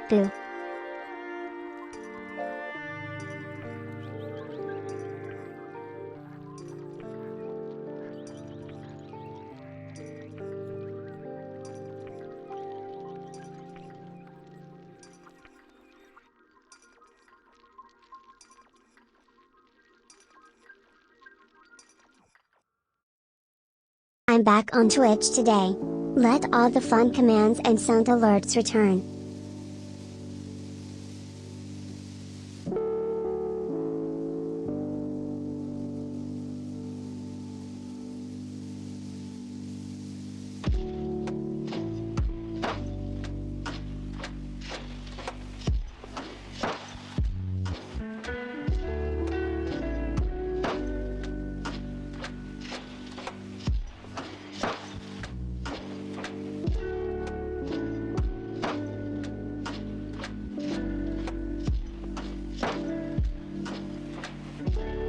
Boo. I'm back on Twitch today. Let all the fun commands and sound alerts return.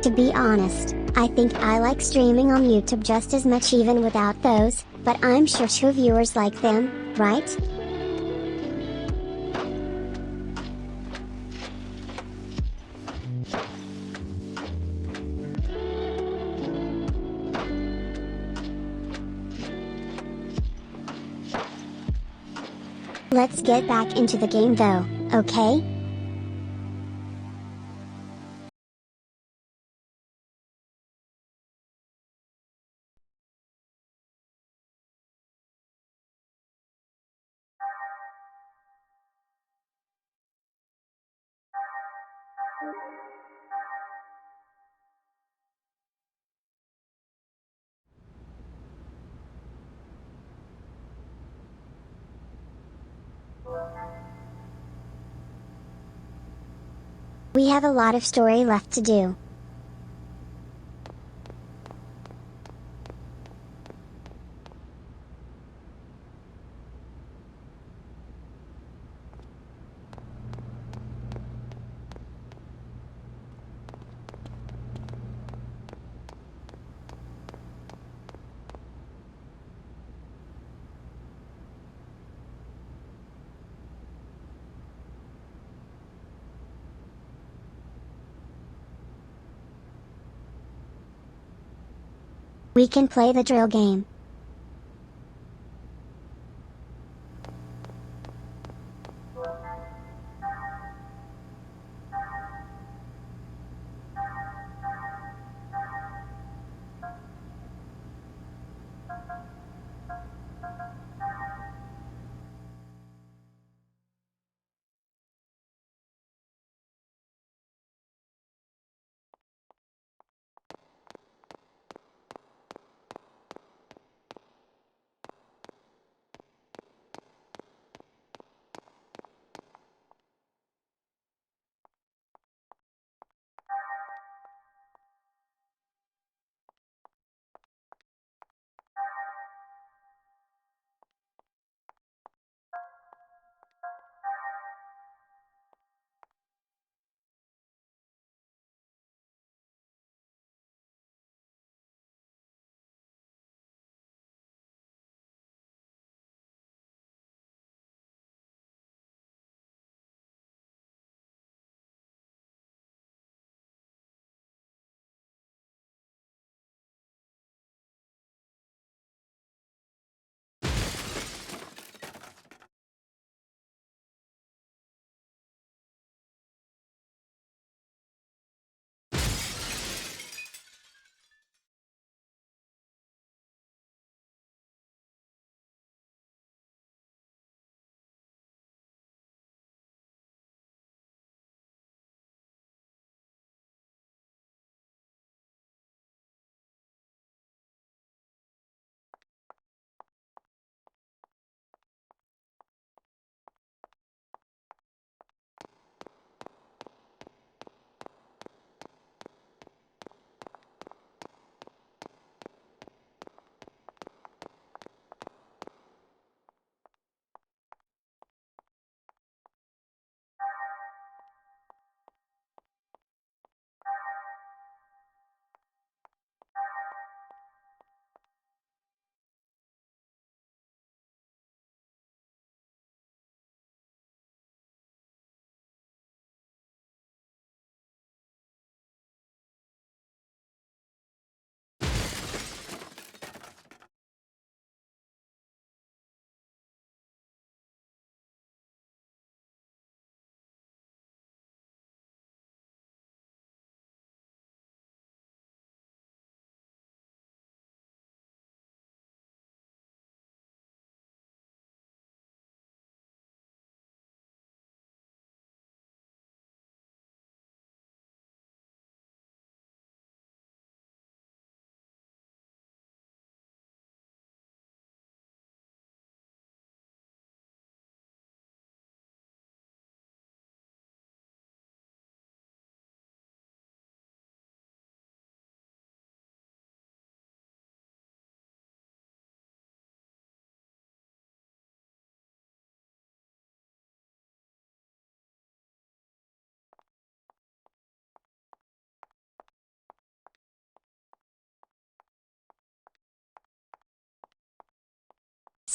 To be honest, I think I like streaming on YouTube just as much even without those, but I'm sure true viewers like them, right? Let's get back into the game though, okay? We have a lot of story left to do. We can play the drill game.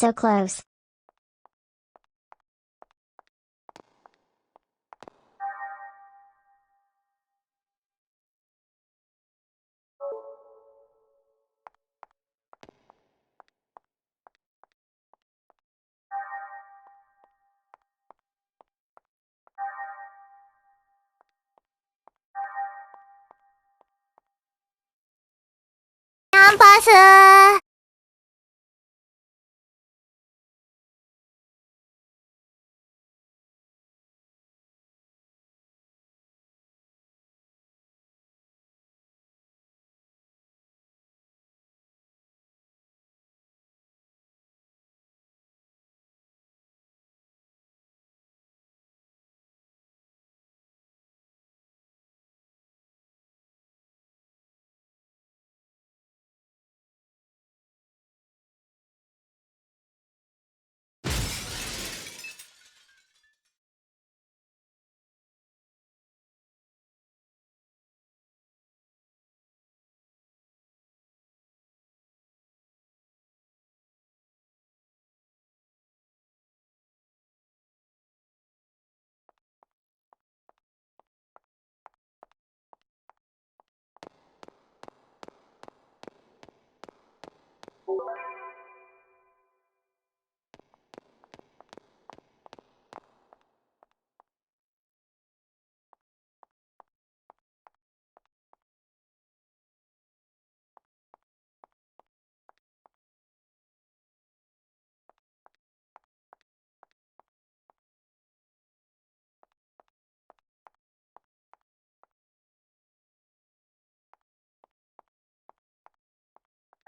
so close.キャンパス。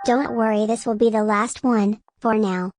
Don't worry, this will be the last one, for now.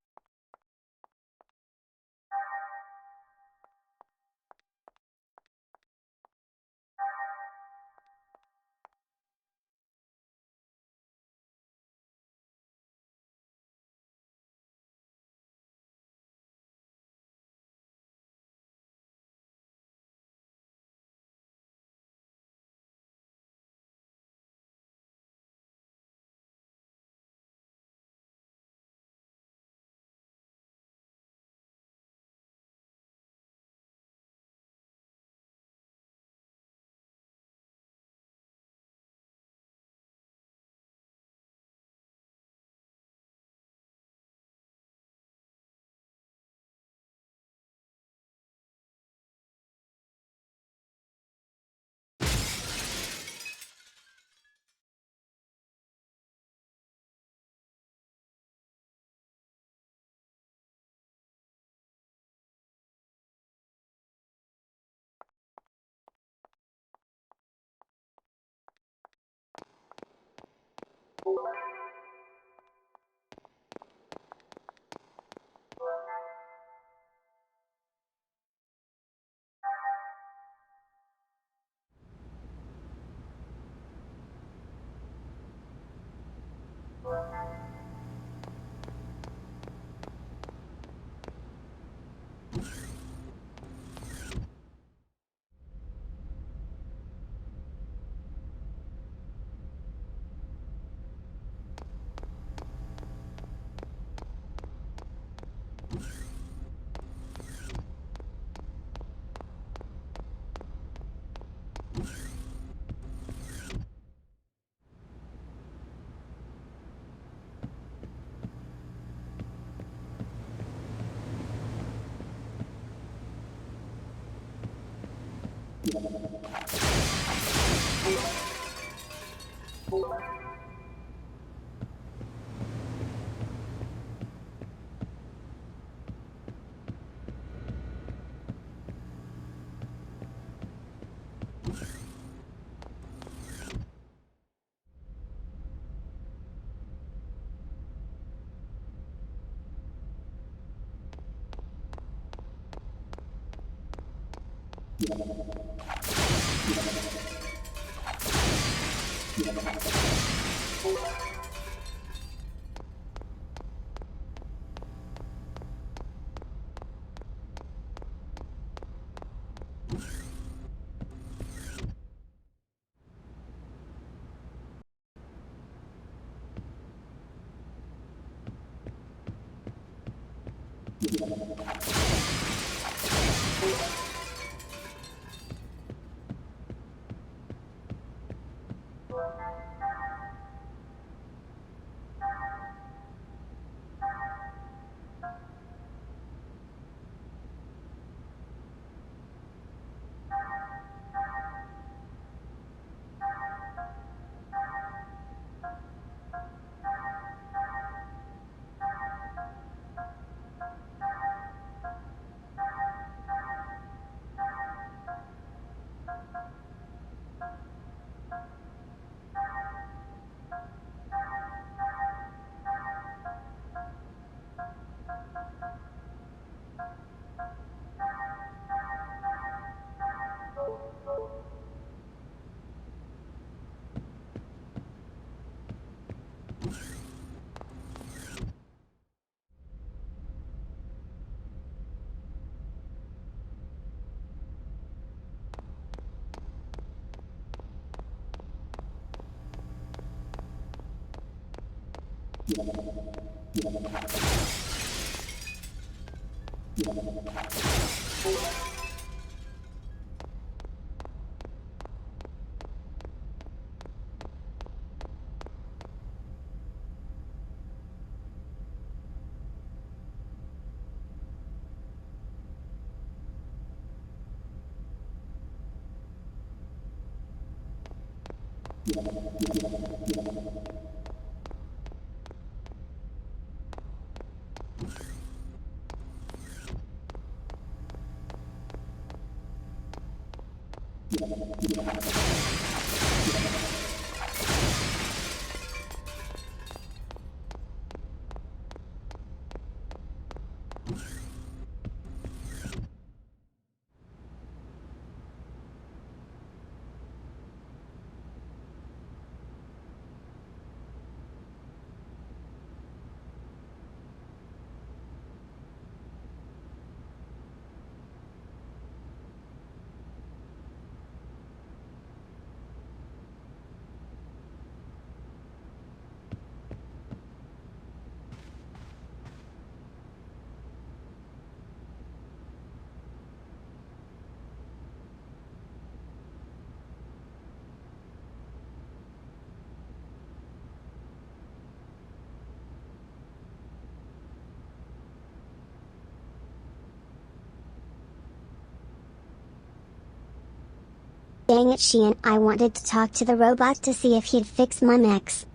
Dang it, Sheehan, I wanted to talk to the robot to see if he'd fix my mechs.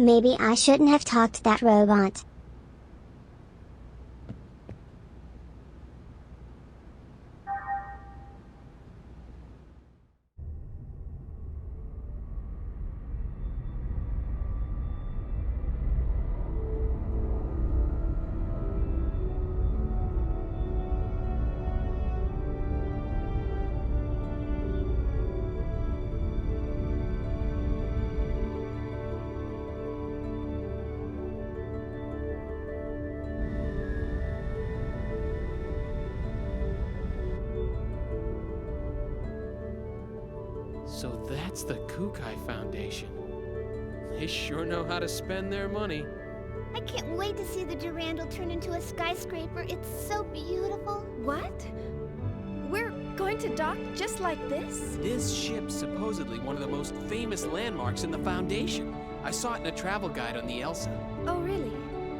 Maybe I shouldn't have talked to that robot. So that's the Kukai Foundation. They sure know how to spend their money. I can't wait to see the Durandal turn into a skyscraper. It's so beautiful. What? We're going to dock just like this? This ship's supposedly one of the most famous landmarks in the Foundation. I saw it in a travel guide on the Elsa. Oh, really?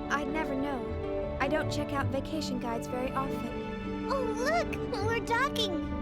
I'd never know. I don't check out vacation guides very often. Oh, look! We're docking!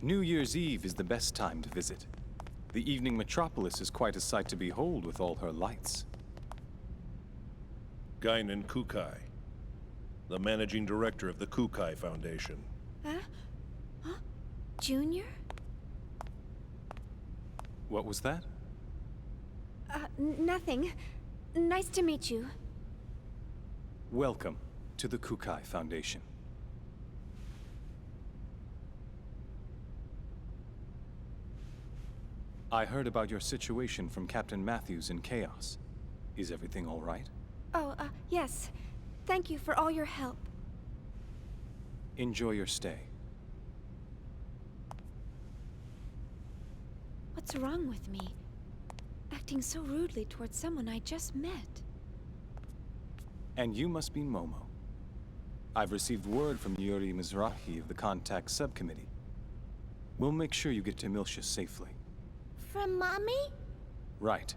New Year's Eve is the best time to visit. The evening metropolis is quite a sight to behold with all her lights. Guinan Kukai, the managing director of the Kukai Foundation. Huh? Huh? Junior? What was that? Nothing. Nice to meet you. Welcome to the Kukai Foundation. I heard about your situation from Captain Matthews in Chaos. Is everything all right? Oh, yes. Thank you for all your help. Enjoy your stay. What's wrong with me? Acting so rudely towards someone I just met. And you must be Momo. I've received word from Yuri Mizrahi of the Contact Subcommittee. We'll make sure you get to Miltia safely. From Mommy? Right.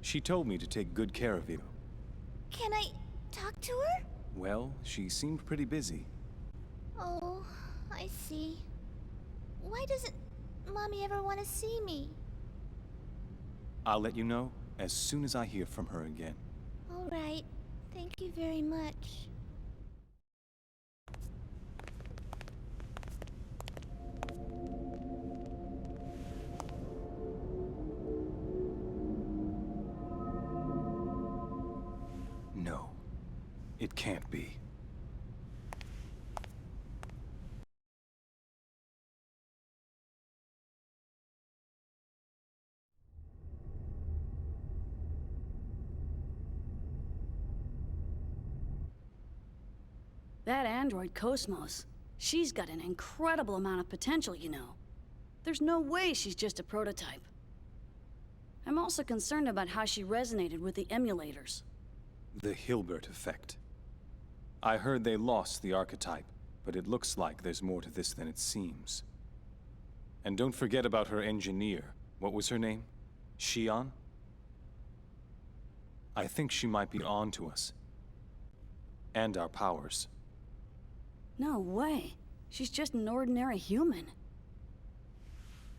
She told me to take good care of you. Can I talk to her? Well, she seemed pretty busy. Oh, I see. Why doesn't Mommy ever want to see me? I'll let you know as soon as I hear from her again. All right. Thank you very much. No, it can't be. That android Cosmos, she's got an incredible amount of potential, you know. There's no way she's just a prototype. I'm also concerned about how she resonated with the emulators. The Hilbert effect. I heard they lost the archetype, but it looks like there's more to this than it seems. And don't forget about her engineer. What was her name? Shion? I think she might be on to us. And our powers. No way. She's just an ordinary human.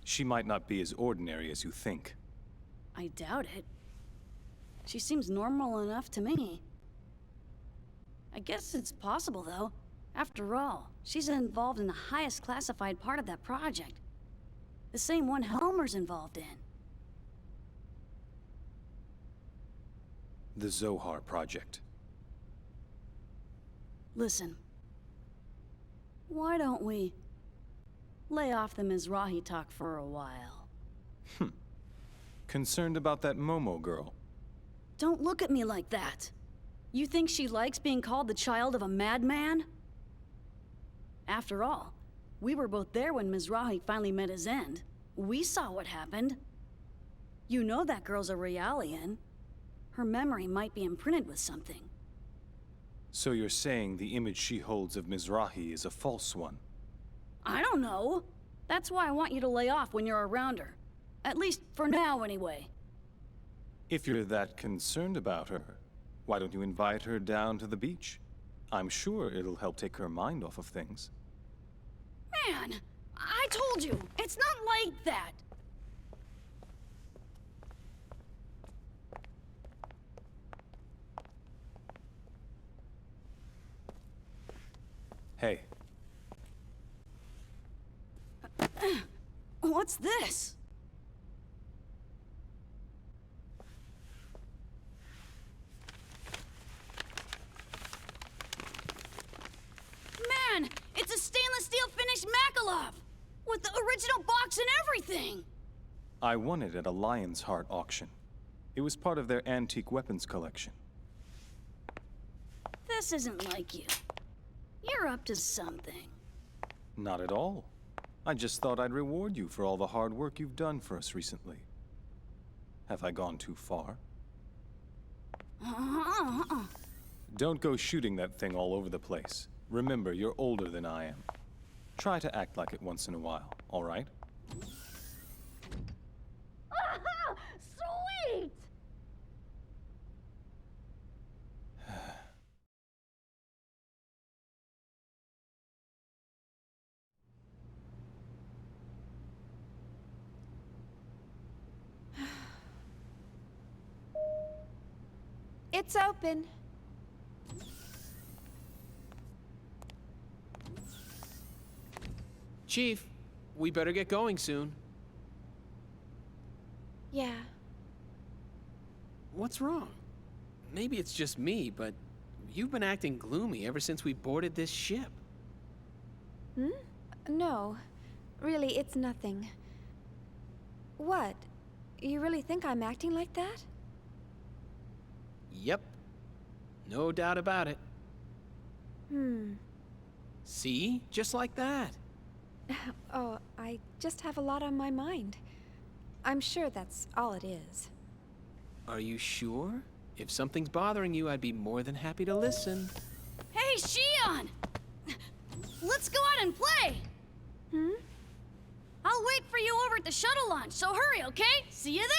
She might not be as ordinary as you think. I doubt it. She seems normal enough to me. I guess it's possible, though. After all, she's involved in the highest classified part of that project. The same one Helmer's involved in. The Zohar Project. Listen. Why don't we lay off the Mizrahi talk for a while? Concerned about that Momo girl? Don't look at me like that. You think she likes being called the child of a madman? After all, we were both there when Mizrahi finally met his end. We saw what happened. You know that girl's a Realian. Her memory might be imprinted with something. So you're saying the image she holds of Mizrahi is a false one? I don't know. That's why I want you to lay off when you're around her. At least for now, anyway. If you're that concerned about her, why don't you invite her down to the beach? I'm sure it'll help take her mind off of things. Man, I told you, it's not like that. Hey. What's this? Man, it's a stainless steel finished Makalov! With the original box and everything! I won it at a Lion's Heart auction. It was part of their antique weapons collection. This isn't like you. You're up to something. Not at all. I just thought I'd reward you for all the hard work you've done for us recently. Have I gone too far? Don't go shooting that thing all over the place. Remember, you're older than I am. Try to act like it once in a while, all right? Sweet! It's open. Chief, we better get going soon. Yeah. What's wrong? Maybe it's just me, but you've been acting gloomy ever since we boarded this ship. No. Really, it's nothing. What? You really think I'm acting like that? Yep. No doubt about it. See? Just like that. Oh, I just have a lot on my mind. I'm sure that's all it is. Are you sure? If something's bothering you, I'd be more than happy to listen. Hey, Shion! Let's go out and play! I'll wait for you over at the shuttle launch, so hurry, okay? See you there!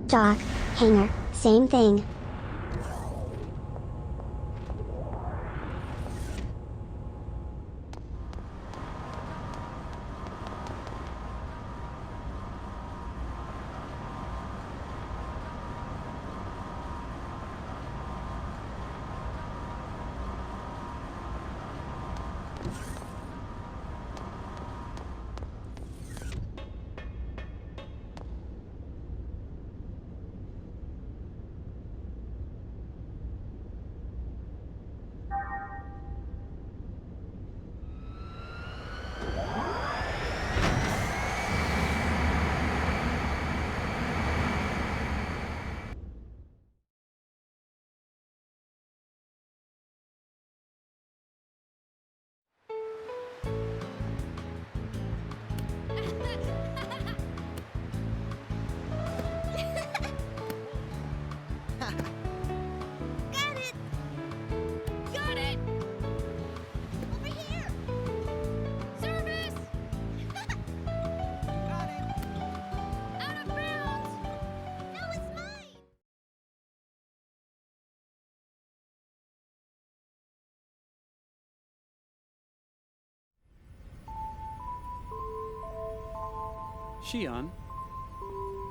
Dock, hangar, same thing. Shion,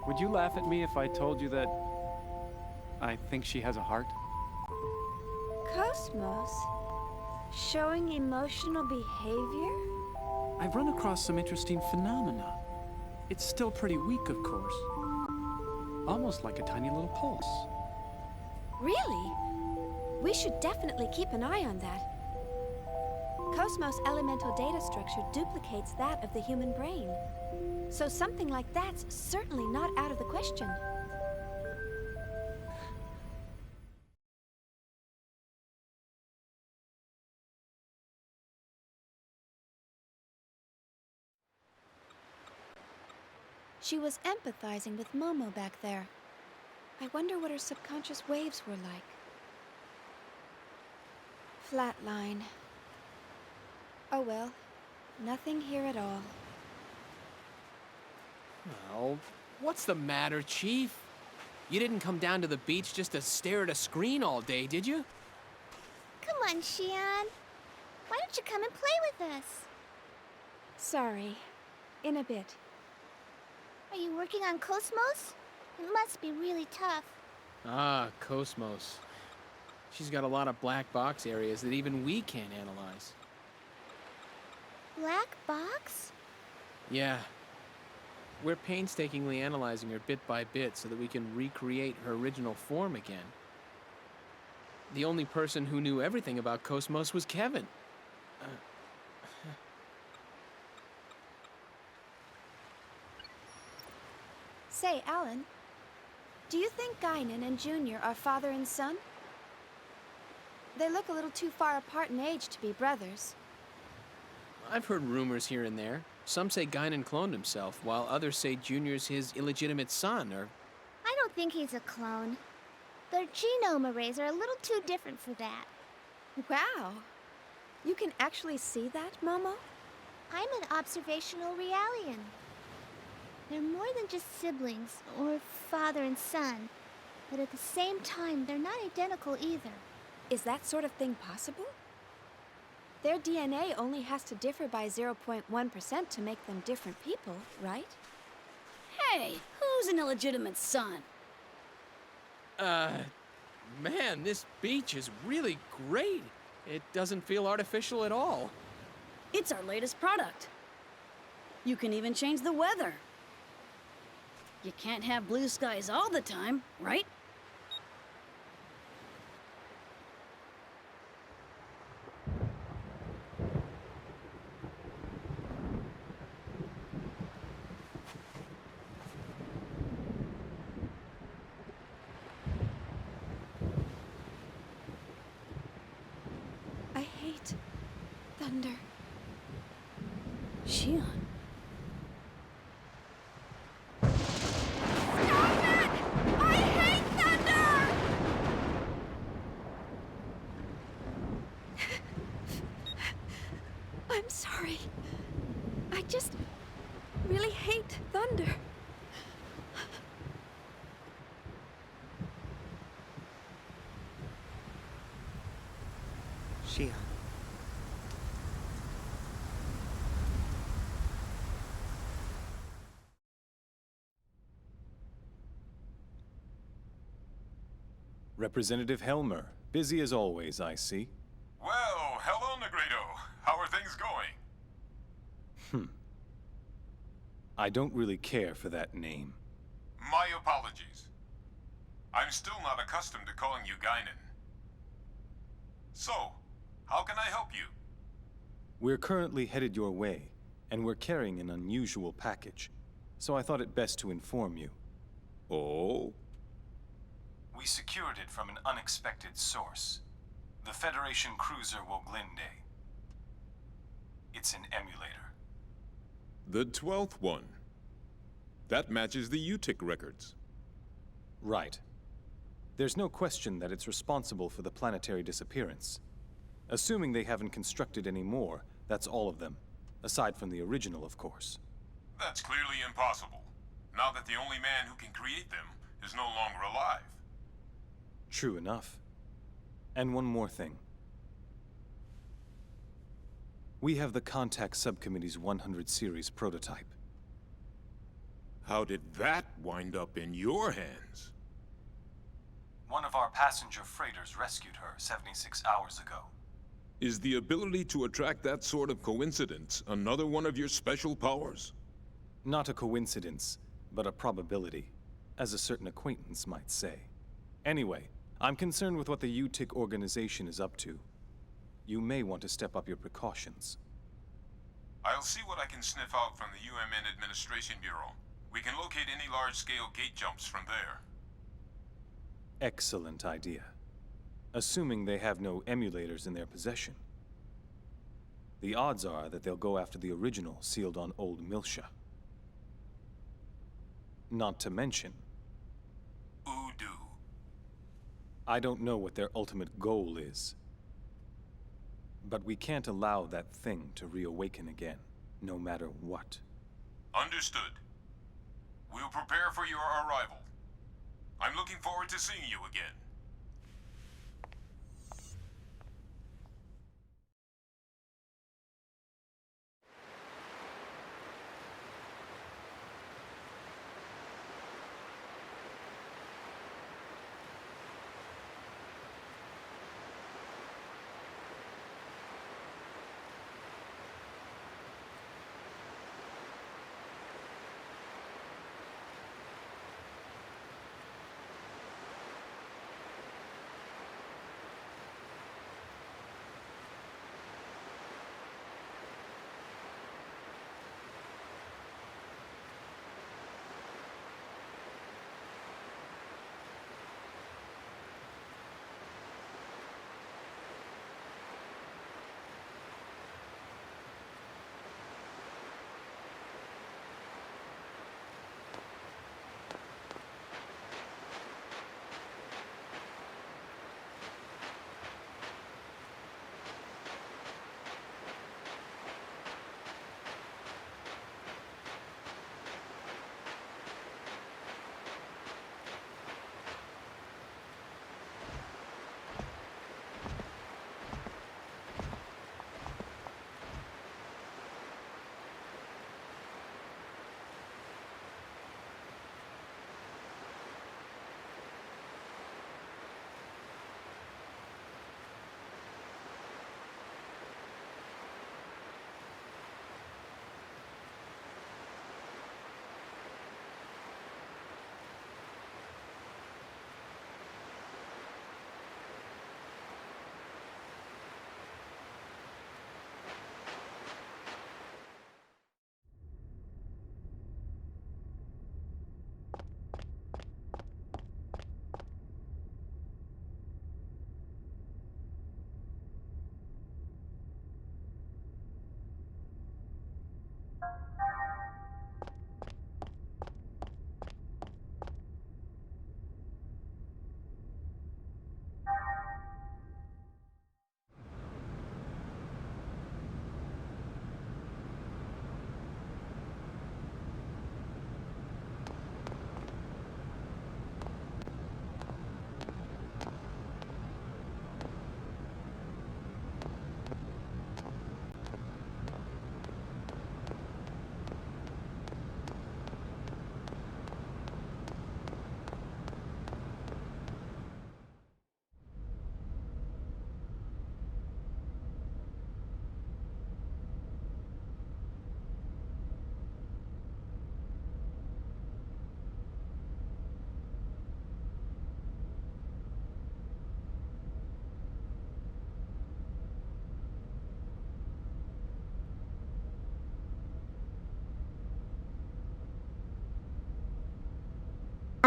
would you laugh at me if I told you that I think she has a heart? Cosmos? Showing emotional behavior? I've run across some interesting phenomena. It's still pretty weak, of course. Almost like a tiny little pulse. Really? We should definitely keep an eye on that. Cosmos' elemental data structure duplicates that of the human brain. So something like that's certainly not out of the question. She was empathizing with Momo back there. I wonder what her subconscious waves were like. Flatline. Oh well, nothing here at all. Well, what's the matter, Chief? You didn't come down to the beach just to stare at a screen all day, did you? Come on, Shion. Why don't you come and play with us? Sorry. In a bit. Are you working on Cosmos? It must be really tough. Ah, Cosmos. She's got a lot of black box areas that even we can't analyze. Black box? Yeah. We're painstakingly analyzing her bit by bit so that we can recreate her original form again. The only person who knew everything about Cosmos was Kevin. Say, Alan, do you think Guinan and Junior are father and son? They look a little too far apart in age to be brothers. I've heard rumors here and there. Some say Guinan cloned himself, while others say Junior's his illegitimate son, or... I don't think he's a clone. Their genome arrays are a little too different for that. Wow. You can actually see that, Momo? I'm an observational realian. They're more than just siblings, or father and son. But at the same time, they're not identical either. Is that sort of thing possible? Their DNA only has to differ by 0.1% to make them different people, right? Hey, who's an illegitimate son? Man, this beach is really great. It doesn't feel artificial at all. It's our latest product. You can even change the weather. You can't have blue skies all the time, right? I hate thunder. Shion. I'm sorry. I just really hate thunder. Shion. Representative Helmer, busy as always, I see. Well, hello, Negredo. How are things going? I don't really care for that name. My apologies. I'm still not accustomed to calling you Guinan. So, how can I help you? We're currently headed your way, and we're carrying an unusual package. So I thought it best to inform you. Oh? We secured it from an unexpected source. The Federation cruiser Woglinde. It's an emulator. The 12th one. That matches the UTIC records. Right. There's no question that it's responsible for the planetary disappearance. Assuming they haven't constructed any more, that's all of them. Aside from the original, of course. That's clearly impossible, now that the only man who can create them is no longer alive. True enough. And one more thing. We have the Contact Subcommittee's 100 series prototype. How did that wind up in your hands? One of our passenger freighters rescued her 76 hours ago. Is the ability to attract that sort of coincidence another one of your special powers? Not a coincidence, but a probability, as a certain acquaintance might say. Anyway, I'm concerned with what the UTIC organization is up to. You may want to step up your precautions. I'll see what I can sniff out from the UMN Administration Bureau. We can locate any large-scale gate jumps from there. Excellent idea. Assuming they have no emulators in their possession. The odds are that they'll go after the original sealed on Old Milsha. Not to mention... Udu. I don't know what their ultimate goal is. But we can't allow that thing to reawaken again, no matter what. Understood. We'll prepare for your arrival. I'm looking forward to seeing you again.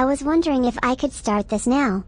I was wondering if I could start this now.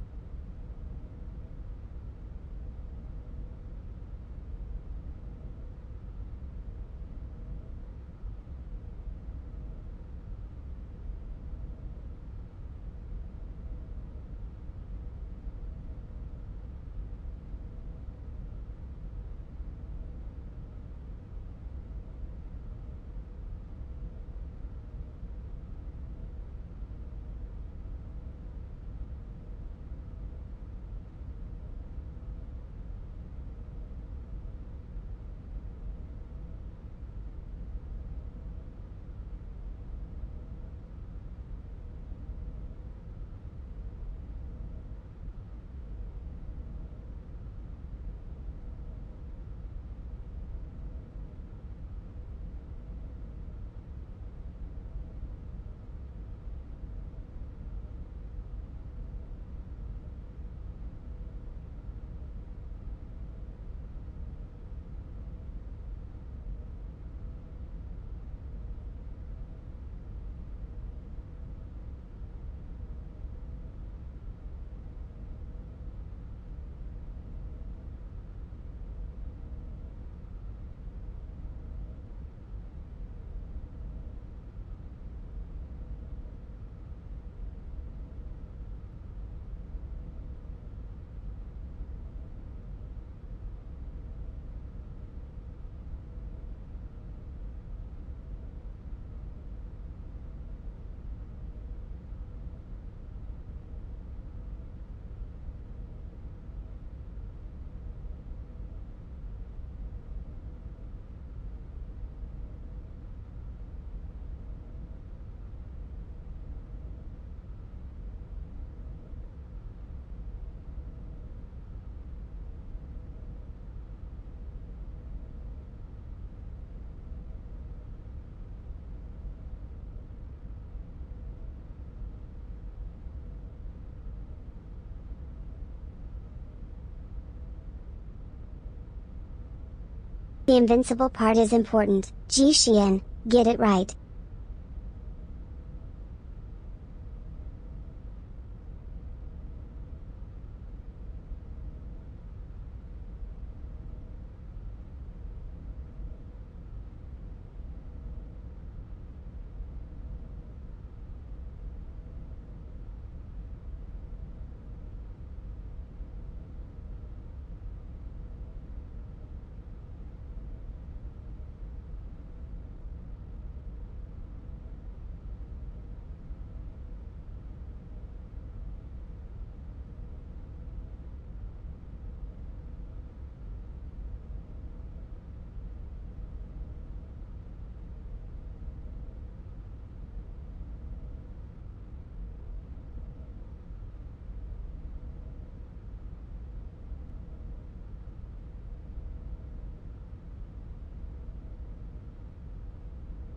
The invincible part is important, Ji Xian, get it right.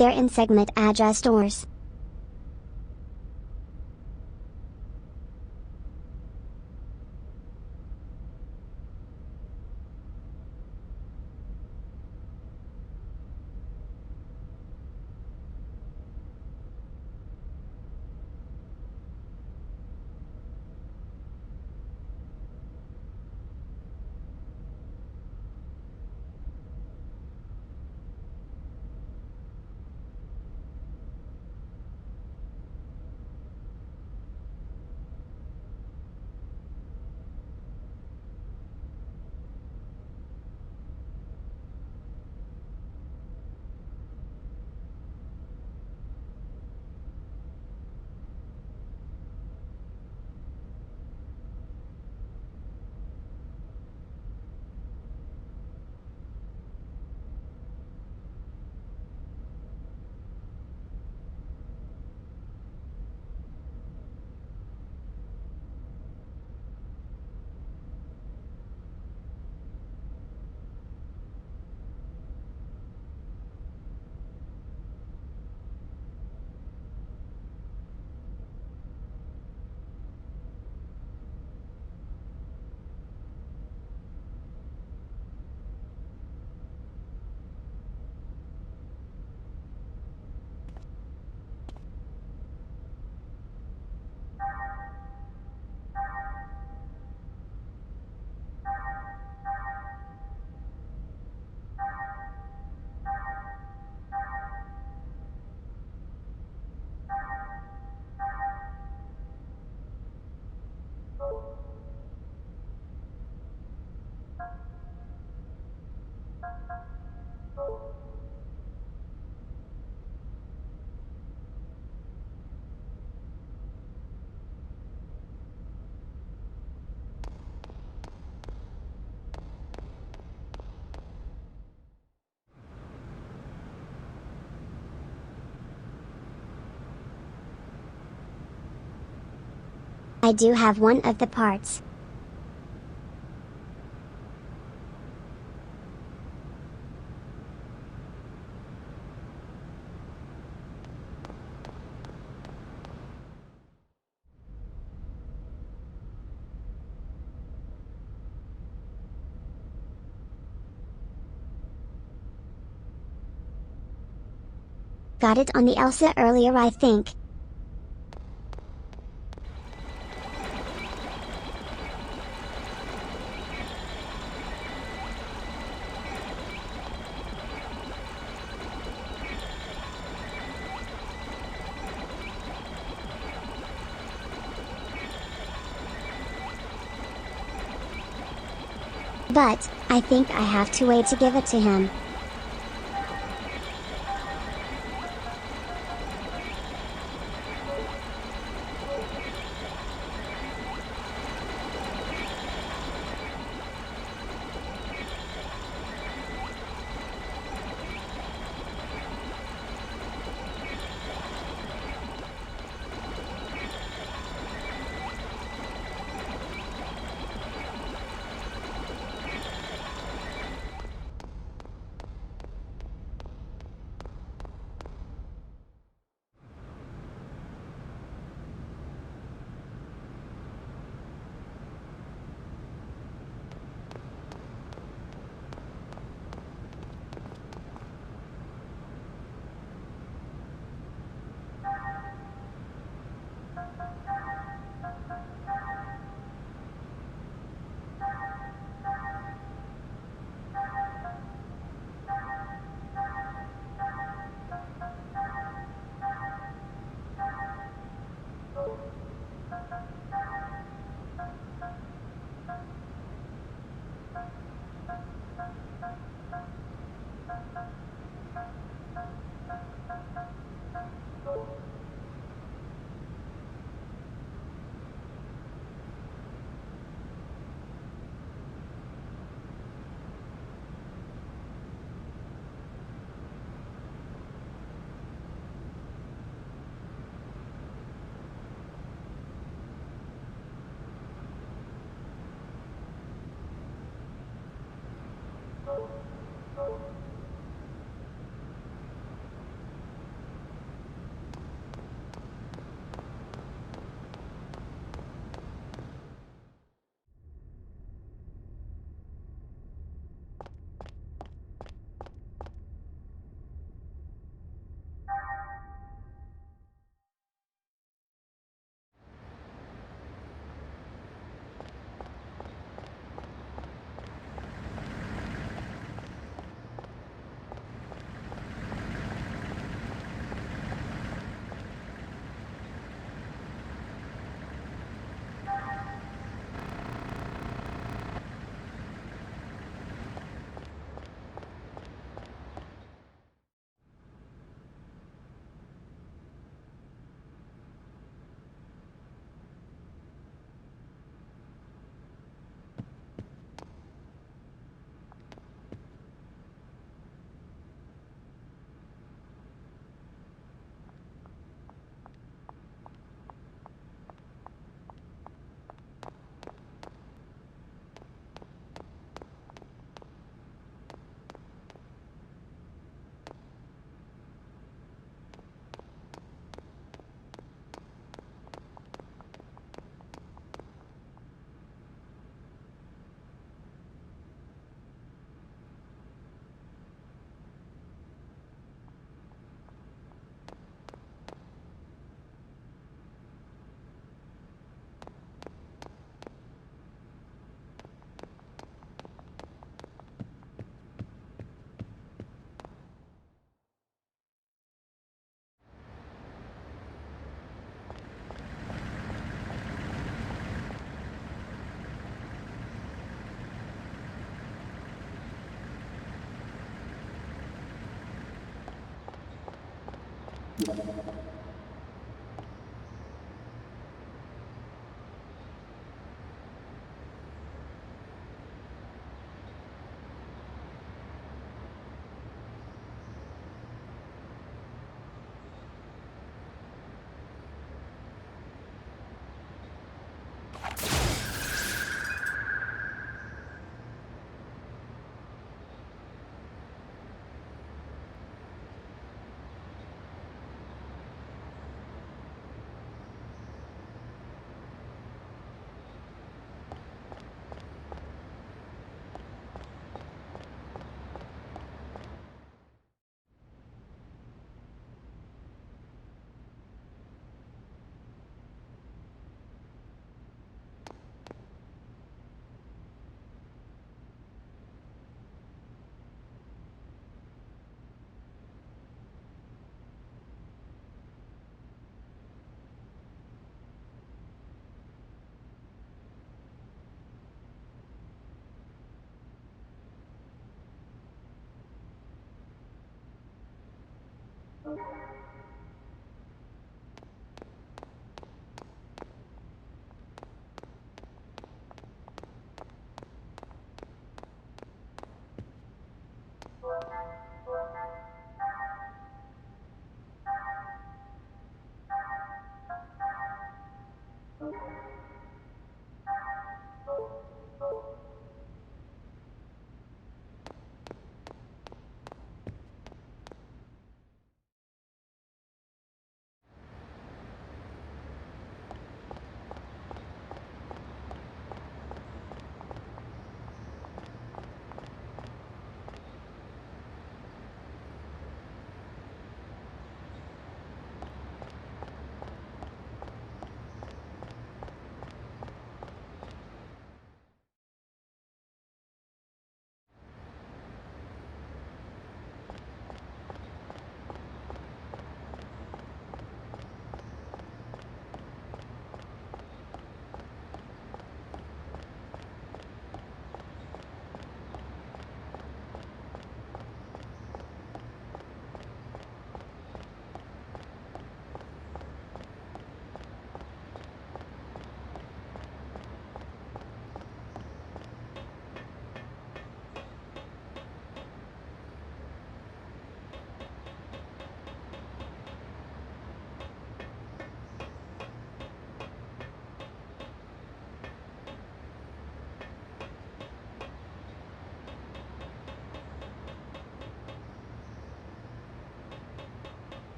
They're in segment address stores. I do have one of the parts. Got it on the Elsa earlier, I think. But, I think I have to wait to give it to him.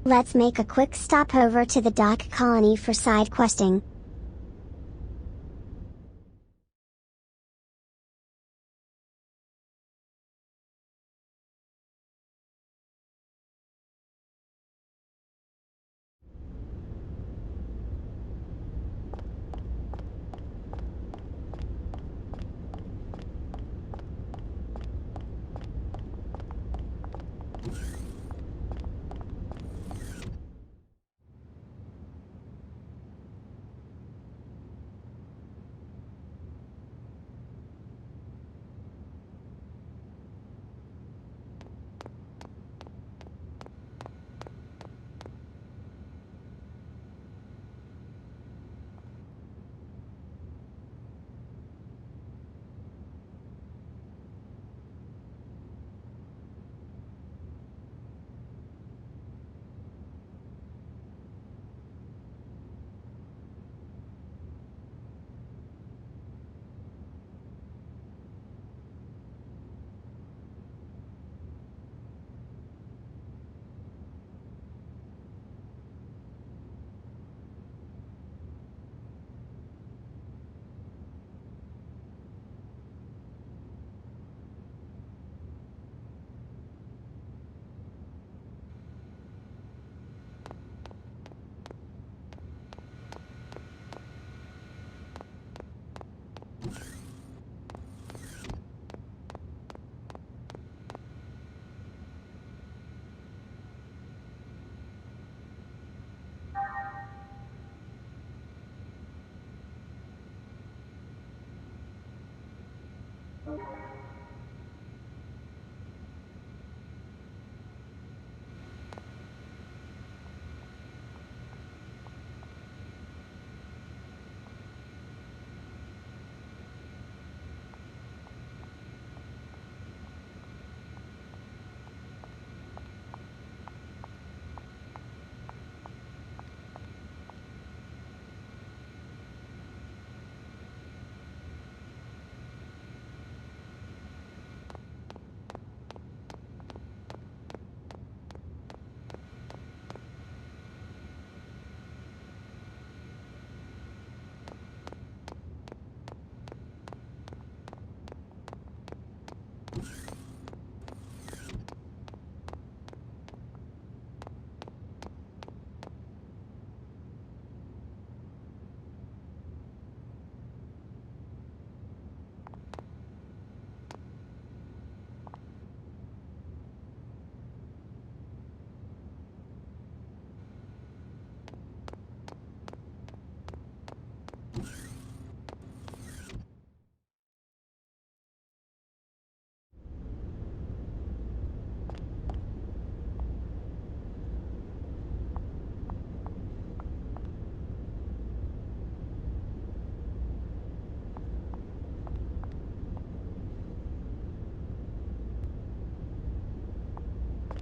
Let's make a quick stop over to the dock colony for side questing.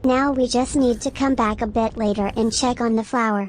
Now we just need to come back a bit later and check on the flower.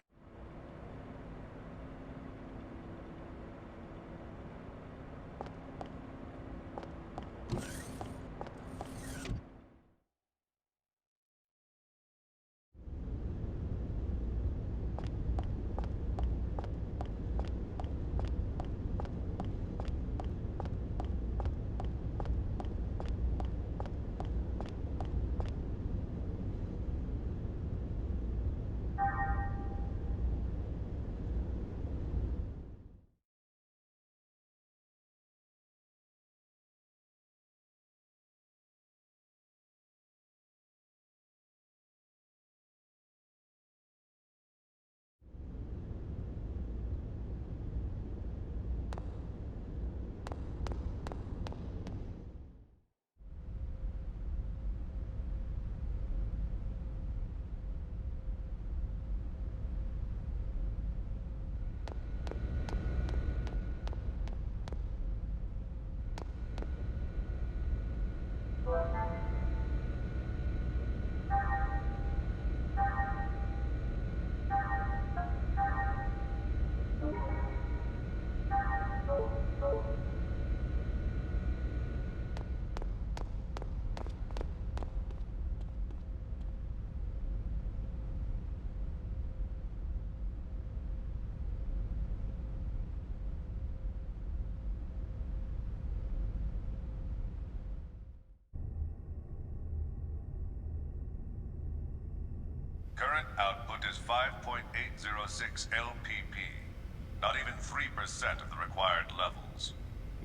current output is 5.806 LPP. Not even 3% of the required levels.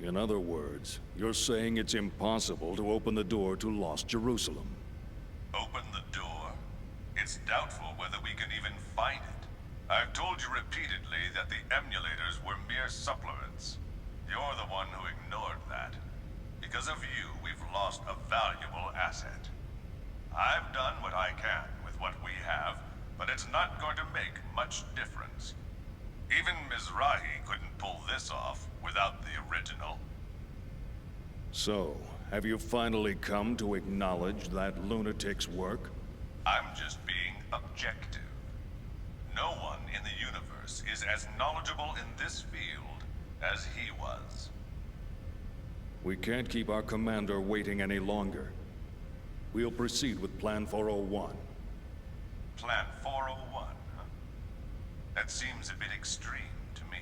In other words, you're saying it's impossible to open the door to Lost Jerusalem. Open the door? It's doubtful whether we can even find it. I've told you repeatedly that the emulators were mere supplements. You're the one who ignored that. Because of you, we've lost a valuable asset. I've done what I can with what we have, but it's not going to make much difference. Even Mizrahi couldn't pull this off without the original. So, have you finally come to acknowledge that lunatic's work? I'm just being objective. No one in the universe is as knowledgeable in this field as he was. We can't keep our commander waiting any longer. We'll proceed with Plan 401. Plan 401, huh? That seems a bit extreme to me.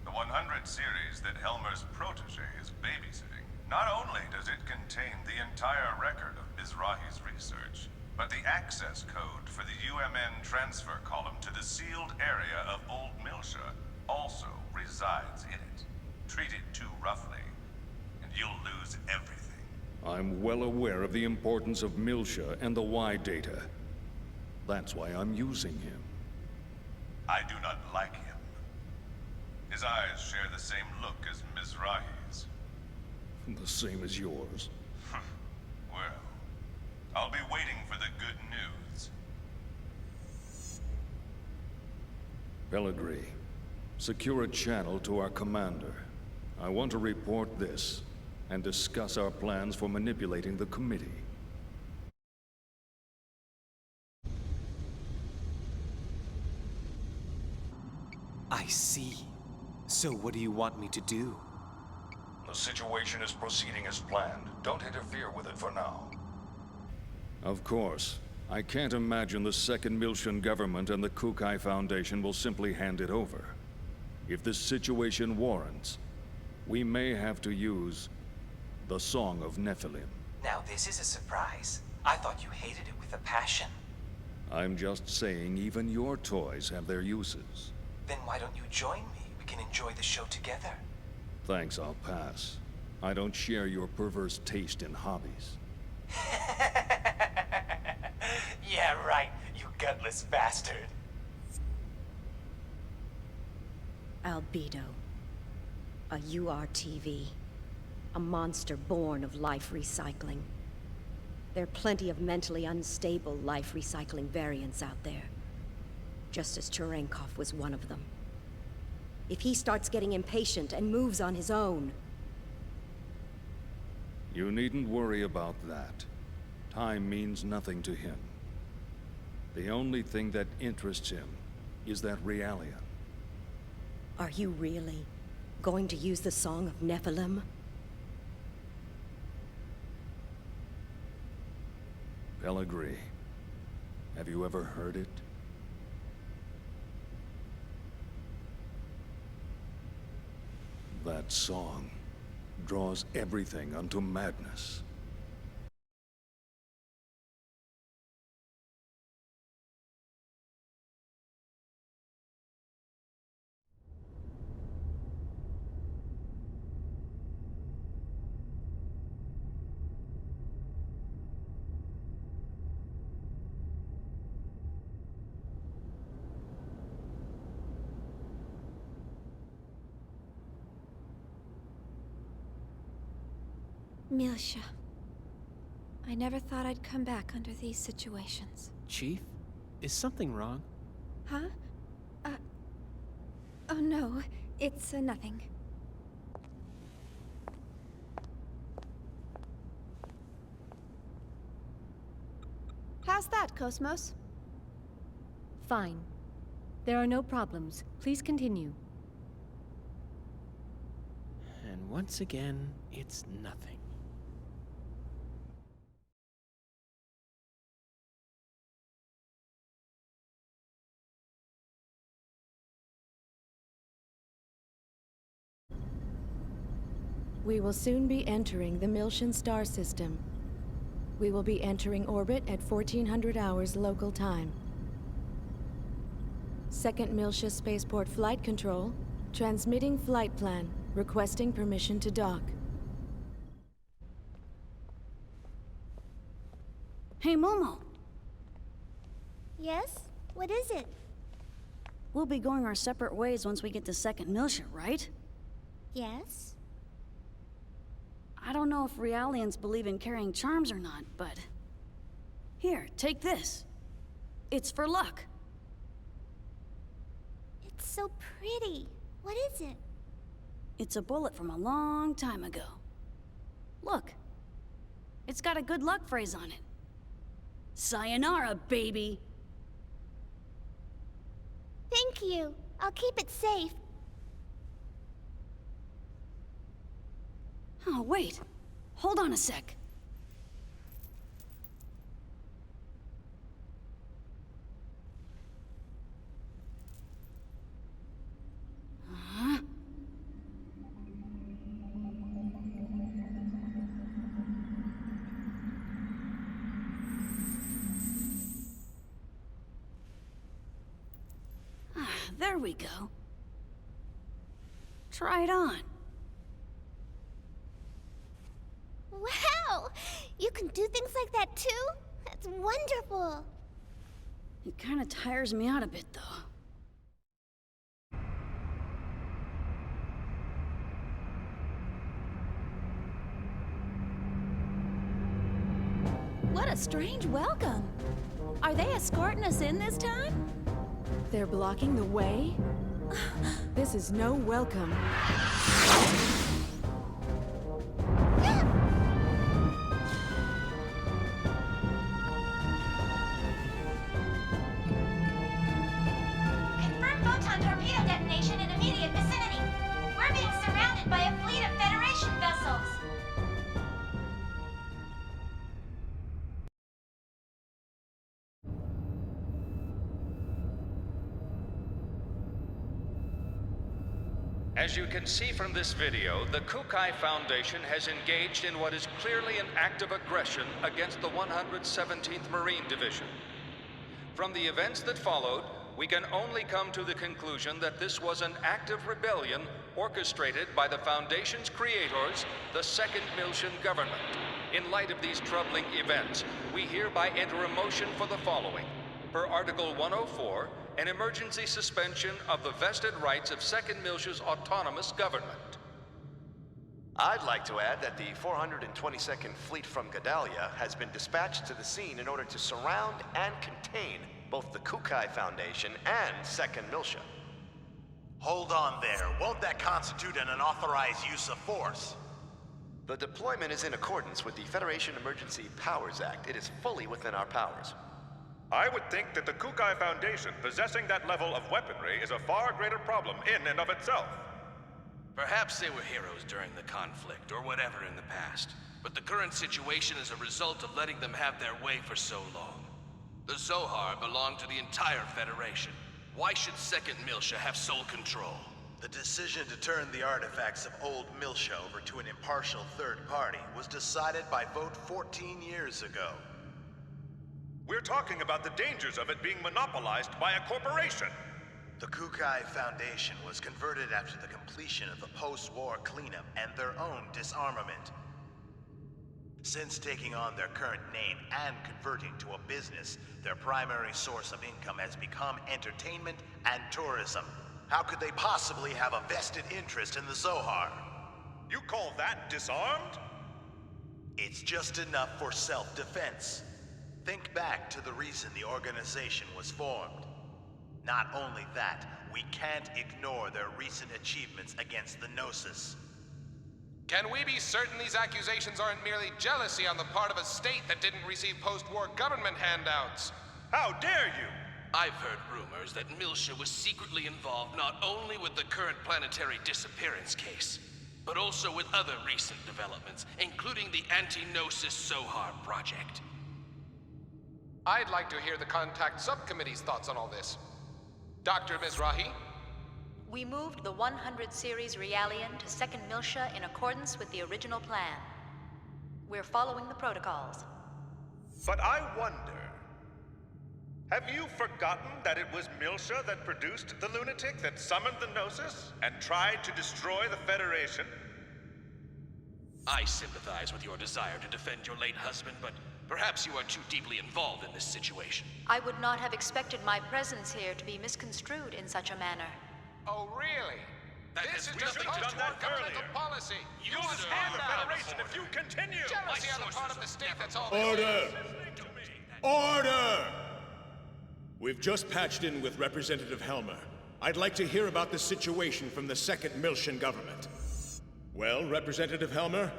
The 100 series that Helmer's protege is babysitting, not only does it contain the entire record of Mizrahi's research, but the access code for the UMN transfer column to the sealed area of Old Milsha also resides in it. Treat it too roughly, and you'll lose everything. I'm well aware of the importance of Milsha and the Y data. That's why I'm using him. I do not like him. His eyes share the same look as Mizrahi's. The same as yours. Well, I'll be waiting for the good news. Pellegrini, secure a channel to our commander. I want to report this, and discuss our plans for manipulating the committee. I see. So what do you want me to do? The situation is proceeding as planned. Don't interfere with it for now. Of course. I can't imagine the Second Milshan government and the Kukai Foundation will simply hand it over. If this situation warrants, we may have to use the Song of Nephilim. Now this is a surprise. I thought you hated it with a passion. I'm just saying even your toys have their uses. Then why don't you join me? We can enjoy the show together. Thanks, I'll pass. I don't share your perverse taste in hobbies. Yeah, right, you gutless bastard. Albedo. A URTV. A monster born of life recycling. There are plenty of mentally unstable life recycling variants out there. Just as Cherenkov was one of them. If he starts getting impatient and moves on his own... You needn't worry about that. Time means nothing to him. The only thing that interests him is that Realian. Are you really going to use the Song of Nephilim? Pellegrini, have you ever heard it? That song draws everything unto madness. Milsha. I never thought I'd come back under these situations. Chief? Is something wrong? Huh? Oh no, it's nothing. How's that, Cosmos? Fine. There are no problems. Please continue. And once again, it's nothing. We will soon be entering the Milshan star system. We will be entering orbit at 1400 hours local time. Second Miltia Spaceport Flight Control. Transmitting flight plan. Requesting permission to dock. Hey, Momo. Yes? What is it? We'll be going our separate ways once we get to Second Miltia, right? Yes? I don't know if Realians believe in carrying charms or not, but... Here, take this. It's for luck. It's so pretty. What is it? It's a bullet from a long time ago. Look. It's got a good luck phrase on it. Sayonara, baby! Thank you. I'll keep it safe. Oh, wait. Hold on a sec. Huh? There we go. Try it on. Wow! You can do things like that too? That's wonderful! It kind of tires me out a bit, though. What a strange welcome. Are they escorting us in this time? They're blocking the way? This is no welcome. Confirm photon torpedo detonation in immediate vicinity. We're being surrounded by a fleet of Federation vessels. As you can see from this video, the Kukai Foundation has engaged in what is clearly an act of aggression against the 117th Marine Division. From the events that followed, we can only come to the conclusion that this was an act of rebellion orchestrated by the Foundation's creators, the Second Miltian government. In light of these troubling events, we hereby enter a motion for the following. Per Article 104, an emergency suspension of the vested rights of Second Miltia's autonomous government. I'd like to add that the 422nd Fleet from Gedalia has been dispatched to the scene in order to surround and contain both the Kukai Foundation and Second Miltia. Hold on there. Won't that constitute an unauthorized use of force? The deployment is in accordance with the Federation Emergency Powers Act. It is fully within our powers. I would think that the Kukai Foundation possessing that level of weaponry is a far greater problem in and of itself. Perhaps they were heroes during the conflict, or whatever in the past. But the current situation is a result of letting them have their way for so long. The Zohar belong to the entire Federation. Why should Second Miltia have sole control? The decision to turn the artifacts of old Miltia over to an impartial third party was decided by vote 14 years ago. We're talking about the dangers of it being monopolized by a corporation. The Kukai Foundation was converted after the completion of the post-war cleanup and their own disarmament. Since taking on their current name and converting to a business, their primary source of income has become entertainment and tourism. How could they possibly have a vested interest in the Zohar? You call that disarmed? It's just enough for self-defense. Think back to the reason the organization was formed. Not only that, we can't ignore their recent achievements against the Gnosis. Can we be certain these accusations aren't merely jealousy on the part of a state that didn't receive post-war government handouts? How dare you! I've heard rumors that Miltia was secretly involved not only with the current planetary disappearance case, but also with other recent developments, including the anti-Gnosis Zohar project. I'd like to hear the Contact Subcommittee's thoughts on all this. Dr. Mizrahi? We moved the 100 series Realian to Second Miltia in accordance with the original plan. We're following the protocols. But I wonder, have you forgotten that it was Miltia that produced the lunatic that summoned the Gnosis and tried to destroy the Federation? I sympathize with your desire to defend your late husband, but perhaps you are too deeply involved in this situation. I would not have expected my presence here to be misconstrued in such a manner. Oh, really? This is we just should have done that governmental earlier. policy. You destroy the Federation if you continue! Jealousy on the part of the state, that's all. Order! Order! We've just patched in with Representative Helmer. I'd like to hear about the situation from the second Miltian government. Well, Representative Helmer?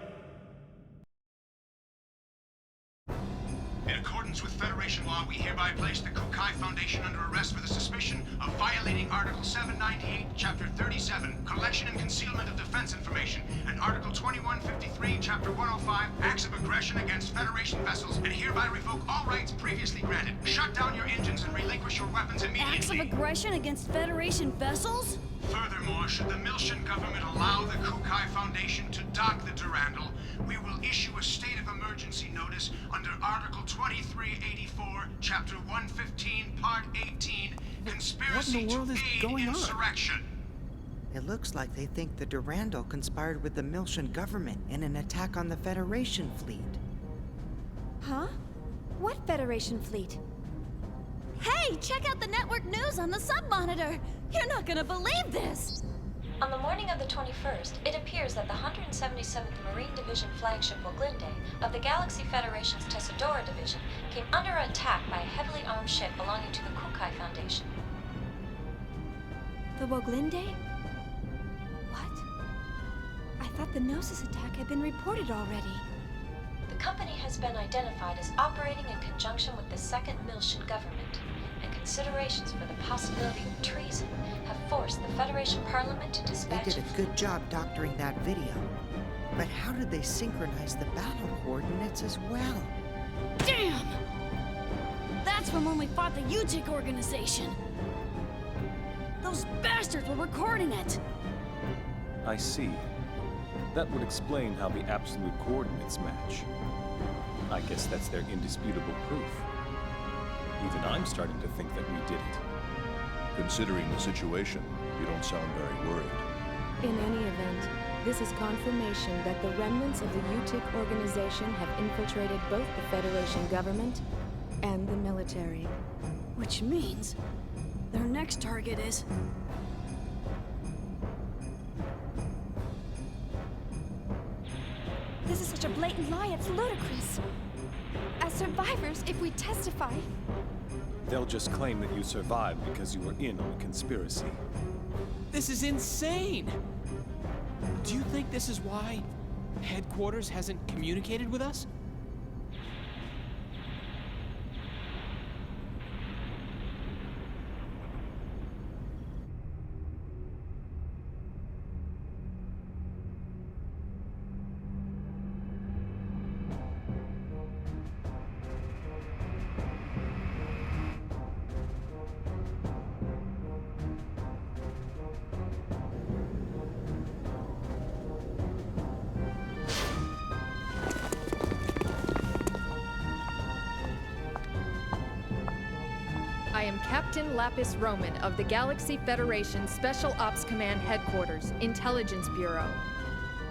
In accordance with Federation law, we hereby place the Kukai Foundation under arrest for the suspicion of violating Article 798, Chapter 37, Collection and Concealment of Defense Information, and Article 2153, Chapter 105, Acts of Aggression against Federation vessels, and hereby revoke all rights previously granted. Shut down your engines and relinquish your weapons immediately. Acts of aggression against Federation vessels? Furthermore, should the Miltian government allow the Kukai Foundation to dock the Durandal, we will issue a state of emergency notice under Article 2384, Chapter 115, Part 18, Conspiracy to Aid Insurrection. It looks like they think the Durandal conspired with the Miltian government in an attack on the Federation fleet. Huh? What Federation fleet? Hey, check out the network news on the sub-monitor! You're not gonna believe this! On the morning of the 21st, it appears that the 177th Marine Division flagship Woglinde of the Galaxy Federation's Tessadora Division came under attack by a heavily armed ship belonging to the Kukai Foundation. The Woglinde? What? I thought the Gnosis attack had been reported already. The company has been identified as operating in conjunction with the second Miltian government, and considerations for the possibility of treason have forced the Federation Parliament to dispatch... They did a good job doctoring that video. But how did they synchronize the battle coordinates as well? Damn! That's from when we fought the UTIC organization. Those bastards were recording it! I see. That would explain how the absolute coordinates match. I guess that's their indisputable proof. Even I'm starting to think that we did it. Considering the situation, you don't sound very worried. In any event, this is confirmation that the remnants of the UTIC organization have infiltrated both the Federation government and the military. Which means their next target is... This is such a blatant lie, it's ludicrous. As survivors, if we testify... They'll just claim that you survived because you were in on the conspiracy. This is insane! Do you think this is why headquarters hasn't communicated with us? I am Captain Lapis Roman of the Galaxy Federation Special Ops Command Headquarters, Intelligence Bureau.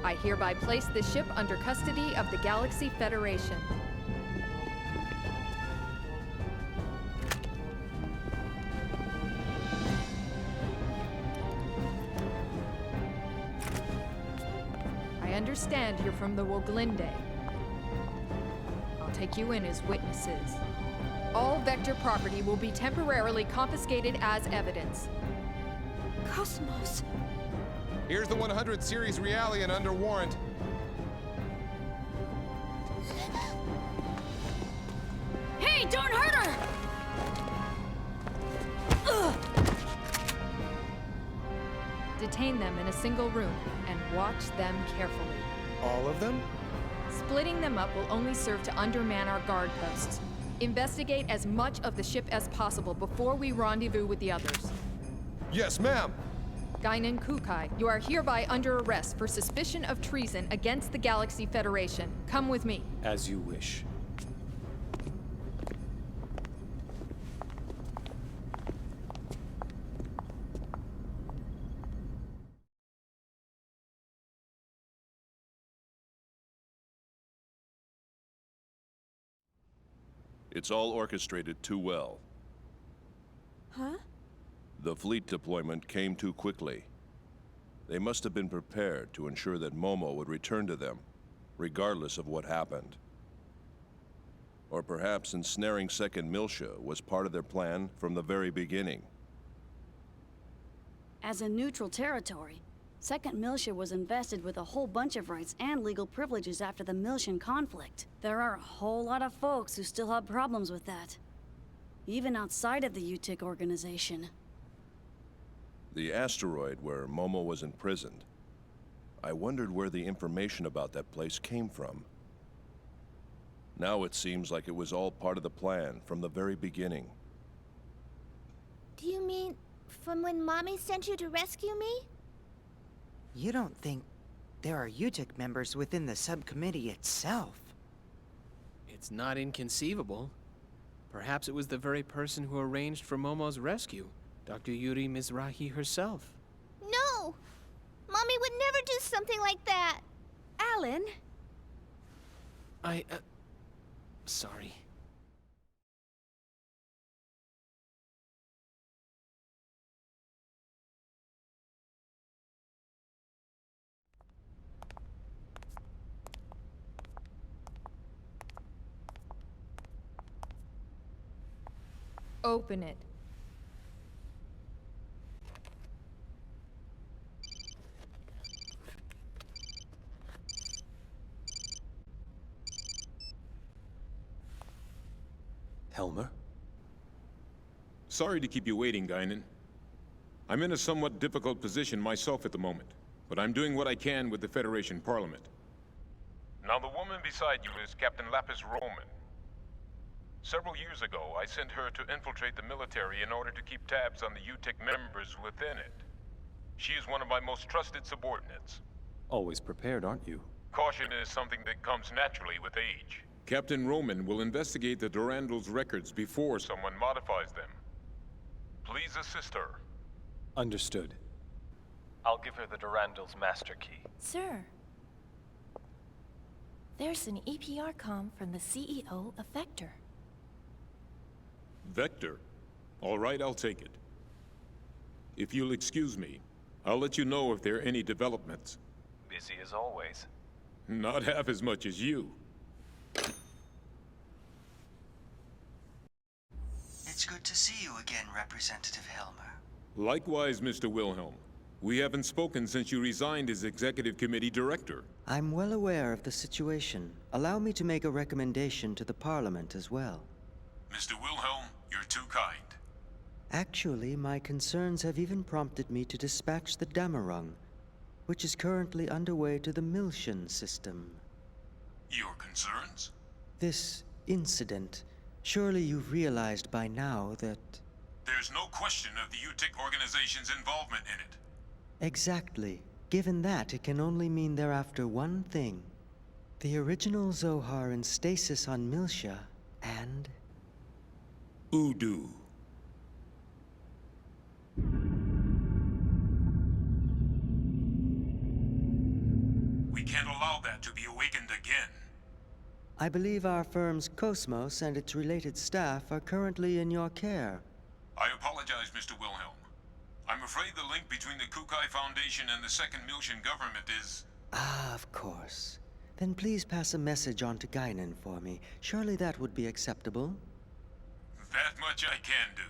I hereby place the ship under custody of the Galaxy Federation. I understand you're from the Woglinde. I'll take you in as witnesses. All Vector property will be temporarily confiscated as evidence. Cosmos. Here's the 100 Series Realian under warrant. Hey, don't hurt her! Ugh. Detain them in a single room and watch them carefully. All of them? Splitting them up will only serve to underman our guard posts. Investigate as much of the ship as possible before we rendezvous with the others. Yes, ma'am. Guinan Kukai, you are hereby under arrest for suspicion of treason against the Galaxy Federation. Come with me. As you wish. It's all orchestrated too well. Huh? The fleet deployment came too quickly. They must have been prepared to ensure that Momo would return to them, regardless of what happened. Or perhaps ensnaring Second Miltia was part of their plan from the very beginning. As a neutral territory, Second Miltia was invested with a whole bunch of rights and legal privileges after the Miltian conflict. There are a whole lot of folks who still have problems with that. Even outside of the UTIC organization. The asteroid where Momo was imprisoned. I wondered where the information about that place came from. Now it seems like it was all part of the plan from the very beginning. Do you mean from when Mommy sent you to rescue me? You don't think there are UTIC members within the subcommittee itself? It's not inconceivable. Perhaps it was the very person who arranged for Momo's rescue, Dr. Yuri Mizrahi herself. No! Mommy would never do something like that! Alan? Sorry. Open it. Helmer? Sorry to keep you waiting, Guinan. I'm in a somewhat difficult position myself at the moment, but I'm doing what I can with the Federation Parliament. Now, the woman beside you is Captain Lapis Roman. Several years ago, I sent her to infiltrate the military in order to keep tabs on the UTIC members within it. She is one of my most trusted subordinates. Always prepared, aren't you? Caution is something that comes naturally with age. Captain Roman will investigate the Durandal's records before someone modifies them. Please assist her. Understood. I'll give her the Durandal's master key. Sir. There's an EPR comm from the CEO of Vector. Vector? All right, I'll take it. If you'll excuse me, I'll let you know if there are any developments. Busy as always. Not half as much as you. It's good to see you again, Representative Helmer. Likewise, Mr. Wilhelm. We haven't spoken since you resigned as Executive Committee Director. I'm well aware of the situation. Allow me to make a recommendation to the Parliament as well. Mr. Wilhelm, you're too kind. Actually, my concerns have even prompted me to dispatch the Damarung, which is currently underway to the Miltian system. Your concerns? This incident, surely you've realized by now that... There's no question of the UTIC organization's involvement in it. Exactly. Given that, it can only mean they're after one thing. The original Zohar in stasis on Miltia, and... Udu. We can't allow that to be awakened again. I believe our firm's Cosmos and its related staff are currently in your care. I apologize, Mr. Wilhelm. I'm afraid the link between the Kukai Foundation and the Second Miltian government is... Ah, of course. Then please pass a message on to Guinan for me. Surely that would be acceptable. That much I can do.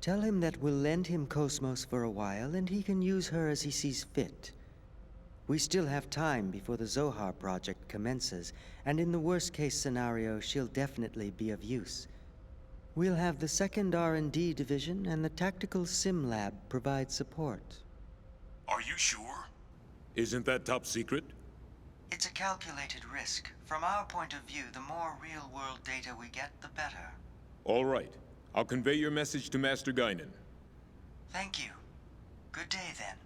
Tell him that we'll lend him Cosmos for a while, and he can use her as he sees fit. We still have time before the Zohar project commences, and in the worst-case scenario, she'll definitely be of use. We'll have the 2nd R&D Division and the Tactical Sim Lab provide support. Are you sure? Isn't that top secret? It's a calculated risk. From our point of view, the more real-world data we get, the better. All right. I'll convey your message to Master Guinan. Thank you. Good day, then.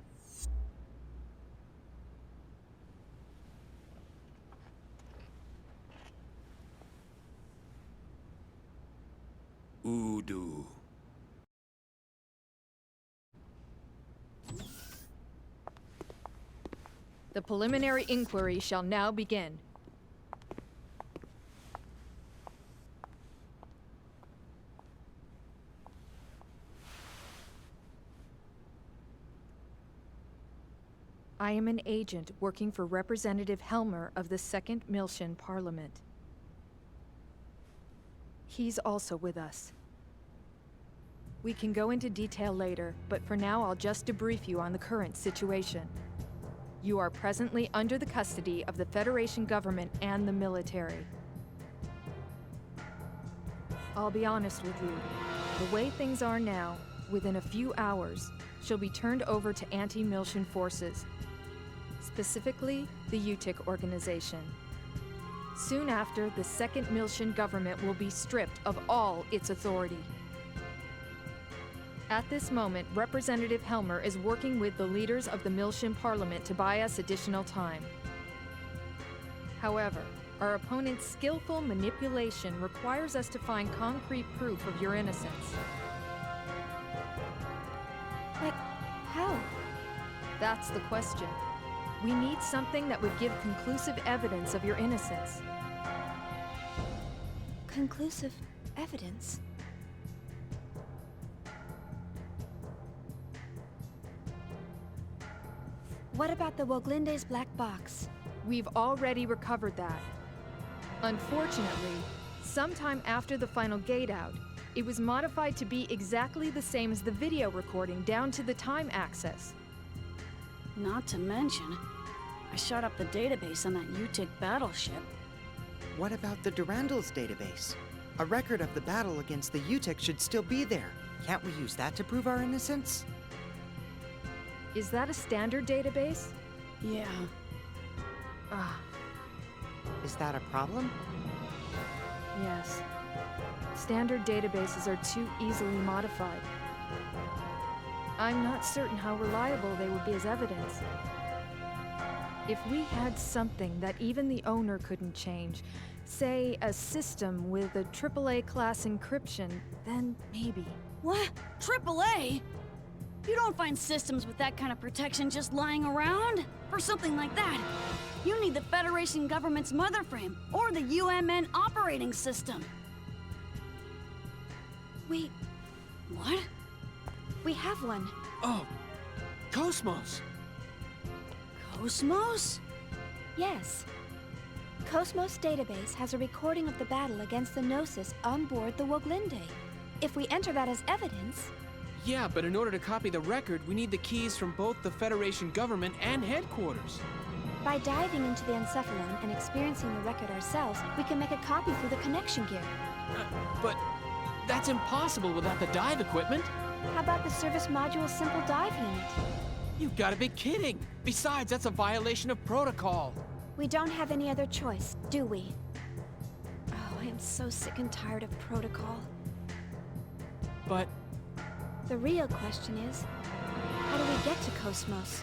Udu. The preliminary inquiry shall now begin. I am an agent working for Representative Helmer of the 2nd Miltian Parliament. He's also with us. We can go into detail later, but for now I'll just debrief you on the current situation. You are presently under the custody of the Federation government and the military. I'll be honest with you. The way things are now, within a few hours, she'll be turned over to anti-Miltian forces, specifically the UTIC organization. Soon after, the 2nd Miltian government will be stripped of all its authority. At this moment, Representative Helmer is working with the leaders of the Miltian Parliament to buy us additional time. However, our opponent's skillful manipulation requires us to find concrete proof of your innocence. But how? That's the question. We need something that would give conclusive evidence of your innocence. Conclusive evidence? What about the Woglinde's black box? We've already recovered that. Unfortunately, sometime after the final gate out, it was modified to be exactly the same as the video recording, down to the time access. Not to mention, I shot up the database on that UTIC battleship. What about the Durandal's database? A record of the battle against the UTIC should still be there. Can't we use that to prove our innocence? Is that a standard database? Yeah. Is that a problem? Yes. Standard databases are too easily modified. I'm not certain how reliable they would be as evidence. If we had something that even the owner couldn't change, say a system with a AAA class encryption, then maybe. What? AAA? You don't find systems with that kind of protection just lying around. For something like that, you need the Federation government's motherframe or the UMN operating system. Wait. What? We have one. Oh, Cosmos! Cosmos? Yes. Cosmos database has a recording of the battle against the Gnosis on board the Woglinde. If we enter that as evidence... Yeah, but in order to copy the record, we need the keys from both the Federation government and headquarters. By diving into the Encephalon and experiencing the record ourselves, we can make a copy through the connection gear. But that's impossible without the dive equipment. How about the service module simple dive unit? You've got to be kidding! Besides, that's a violation of protocol. We don't have any other choice, do we? Oh, I am so sick and tired of protocol. But... the real question is, how do we get to Cosmos?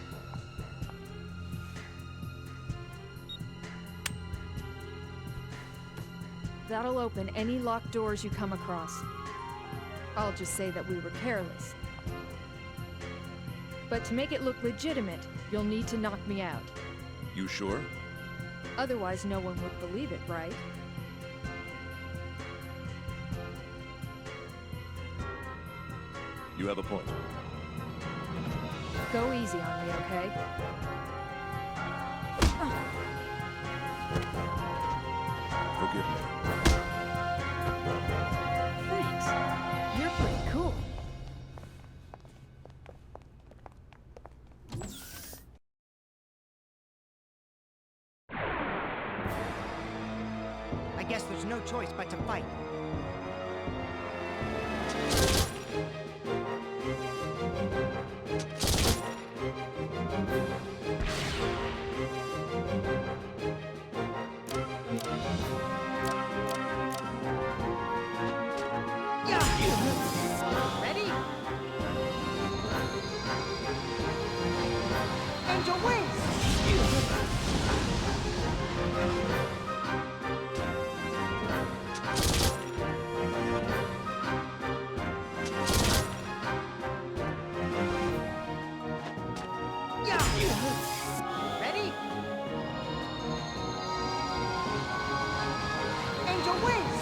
That'll open any locked doors you come across. I'll just say that we were careless. But to make it look legitimate, you'll need to knock me out. You sure? Otherwise, no one would believe it, right? You have a point. Go easy on me, okay? Forgive me. Thanks. You're pretty cool. I guess there's no choice but to fight. Ready? Angel wings! Ready? Angel wings!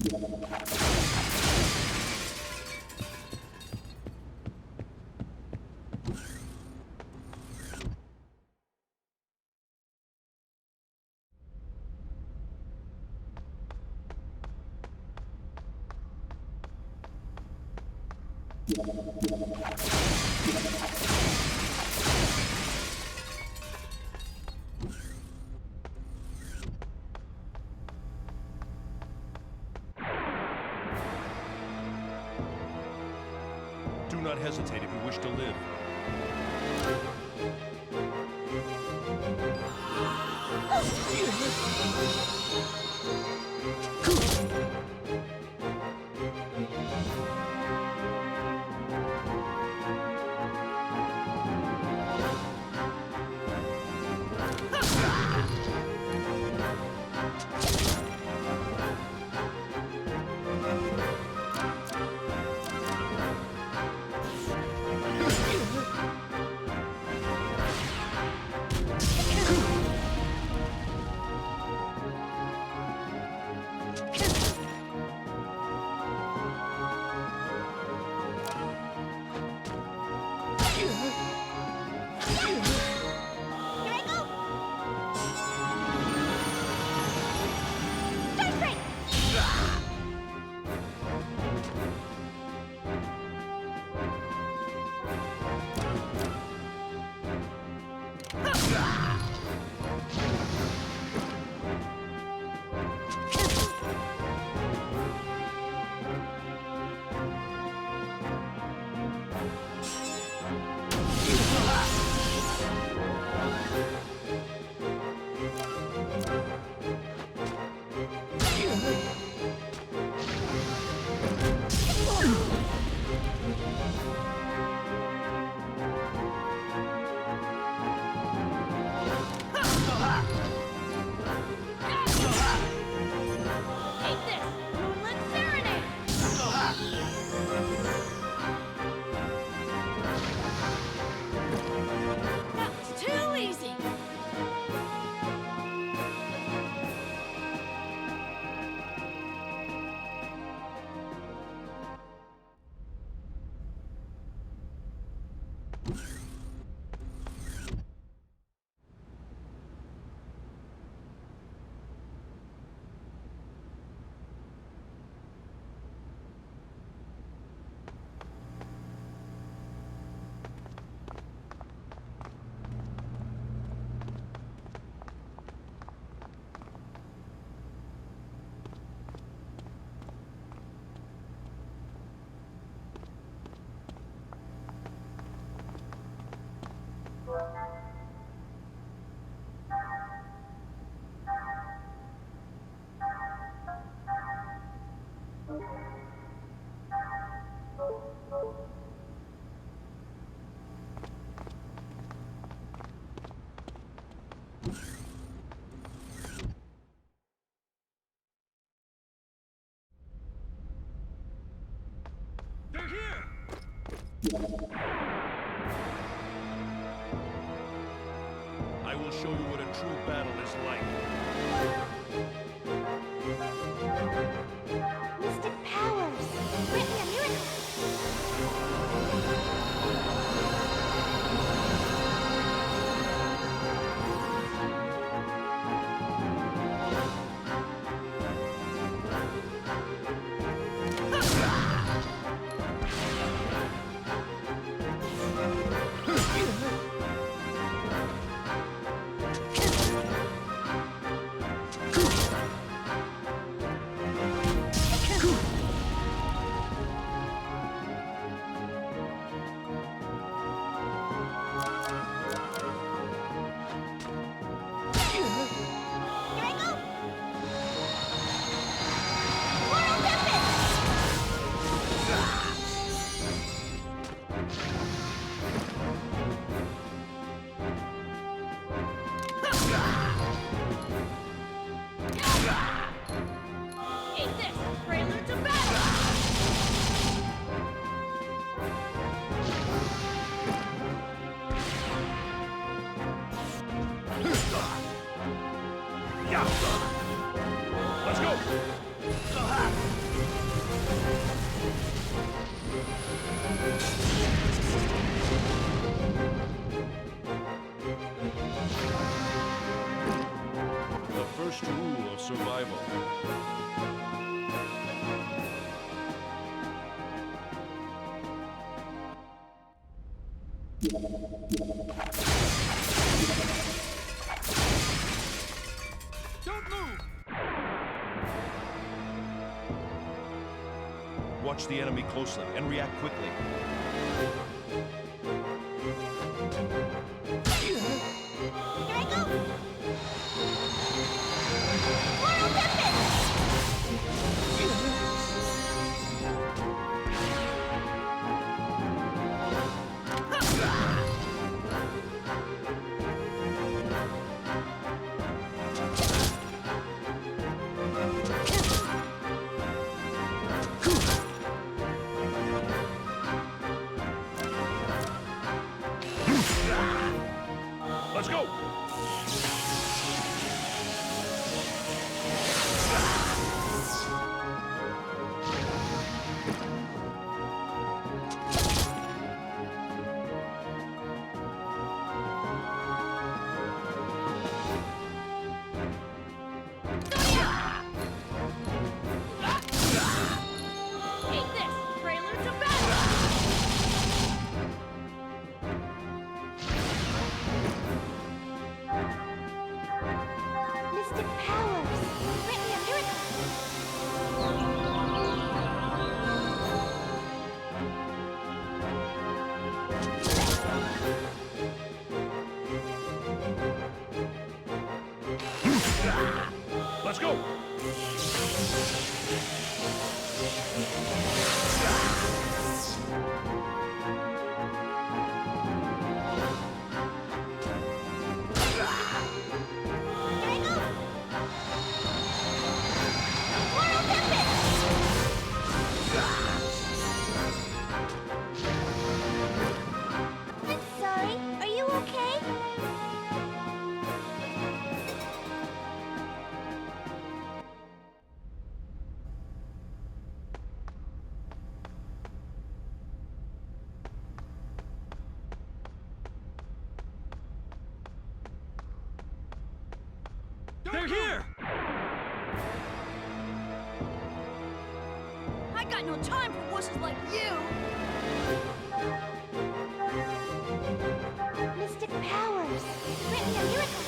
Do not hesitate if you wish to live. I will show you what a true battle is like. Mystic powers! Grant me a miracle! Don't move! Watch the enemy closely and react quickly. Here I go! Moral Let's go! Take this! Prelude to battle! Mystic powers! Grant me a miracle! Let's go! I'm sorry. Are you okay? They're here! I got no time for wusses like you! Mystic powers! Grant me a miracle!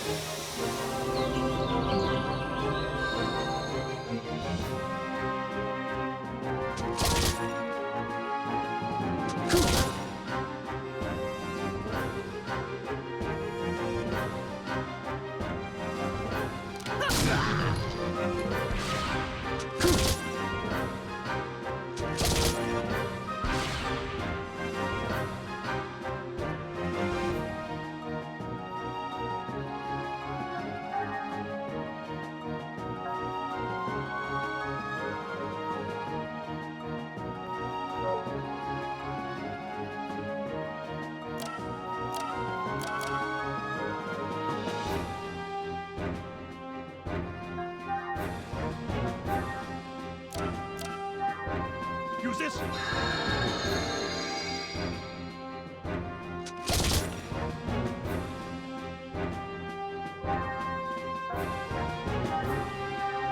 Use this!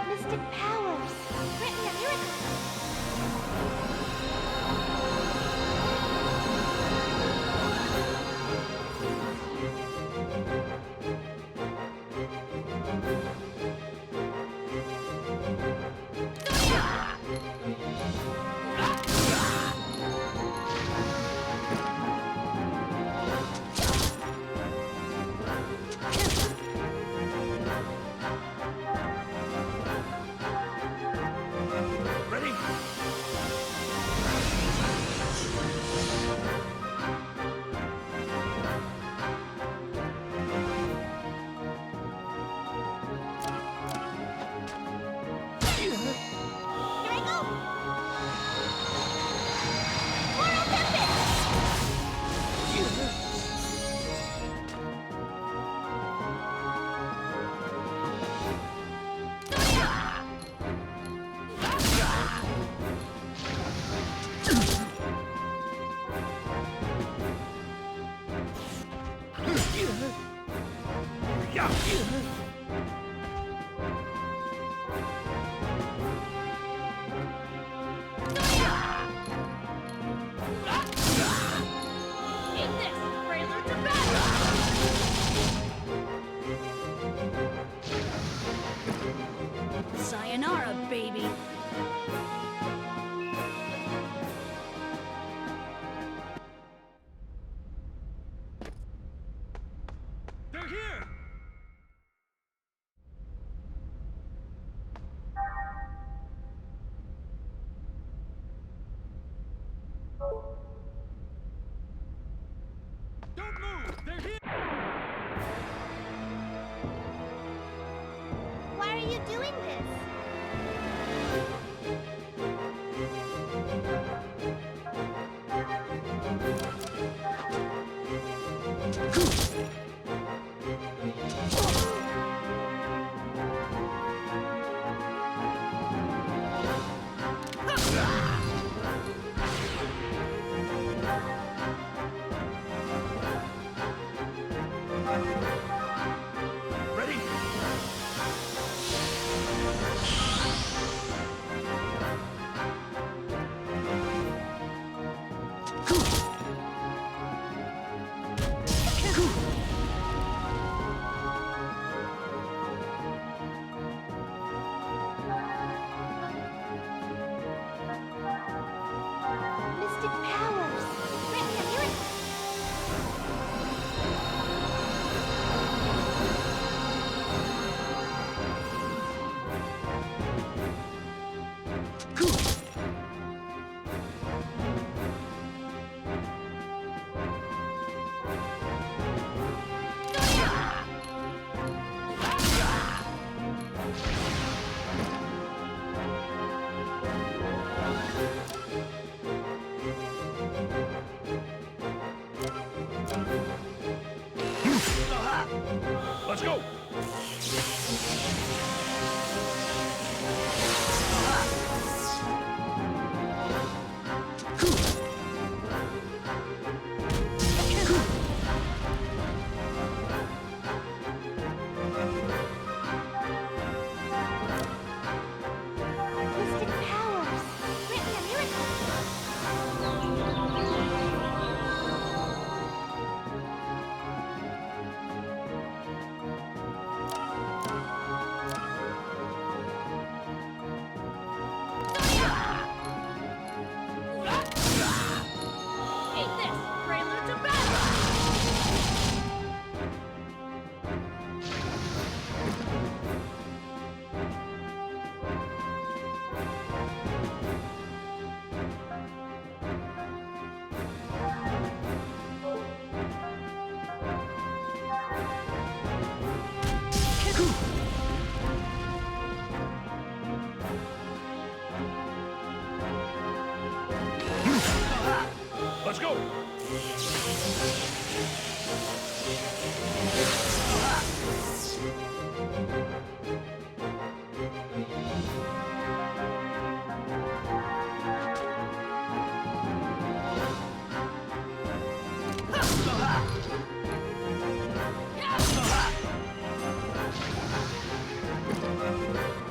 Mystic powers! Grant me a miracle! Ready? Here I go! Moral Take this! Mystic powers! Grant me a miracle! Let's go! Mystic powers! Grant me a miracle! Eat this! Prelude to battle! Let's go!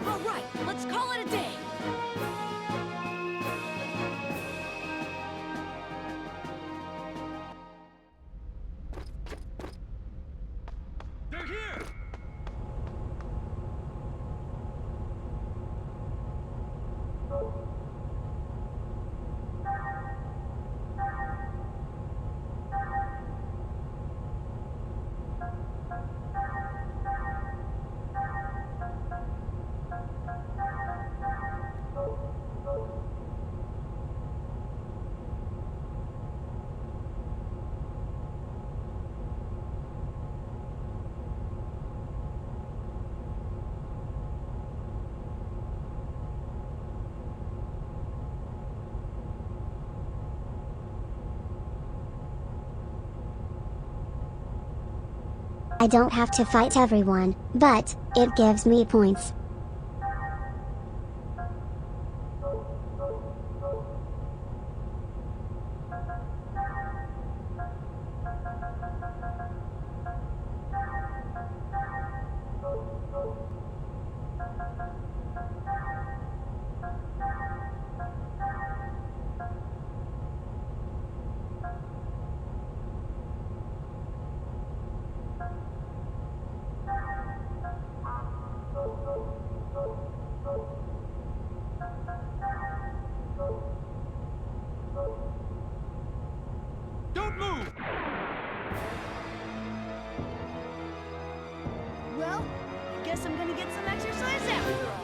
All right, let's call it a day. They're here! I don't have to fight everyone, but it gives me points. Don't move! Well, I guess I'm gonna get some exercise after all.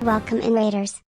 Welcome in, Raiders.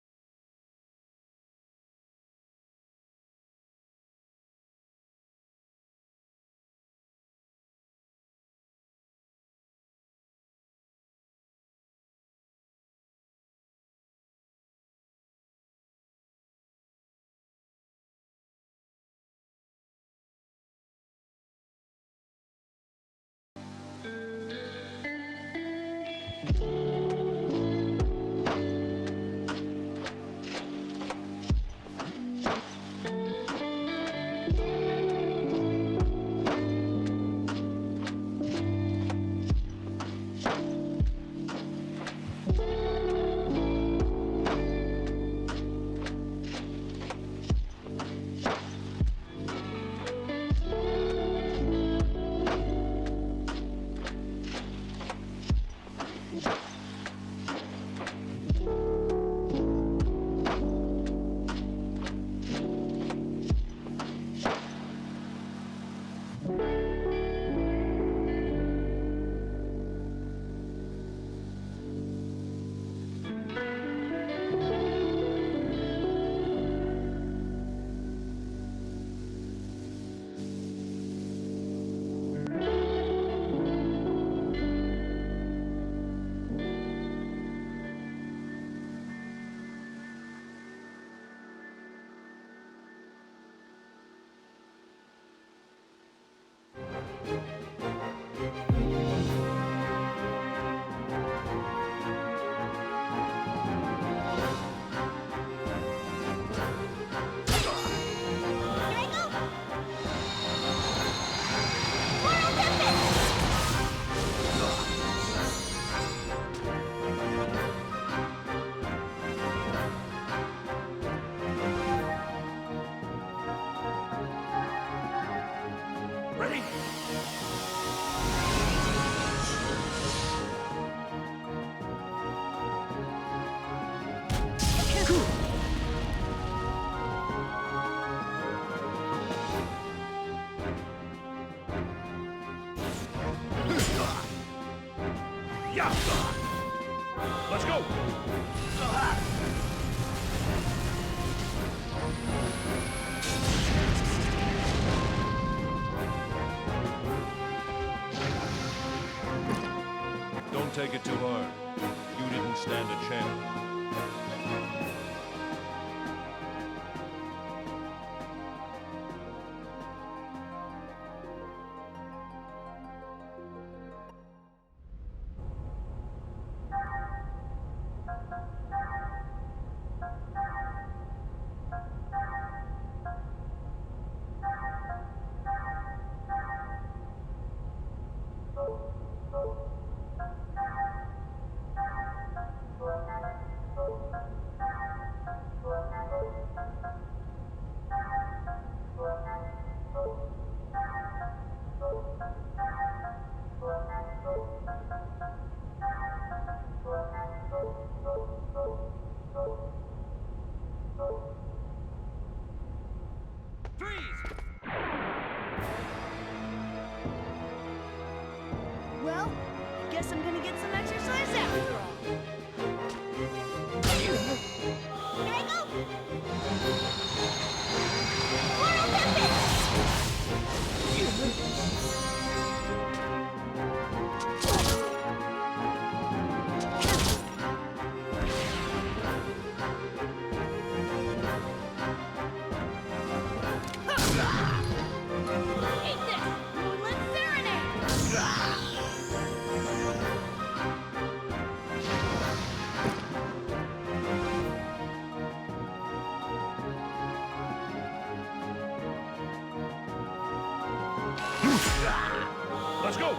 Let's go! Don't take it too hard. You didn't stand a chance. Well, guess I'm gonna get some exercise after all. Here I go! Mortal Eat this! Moonlit Serenade! Let's go!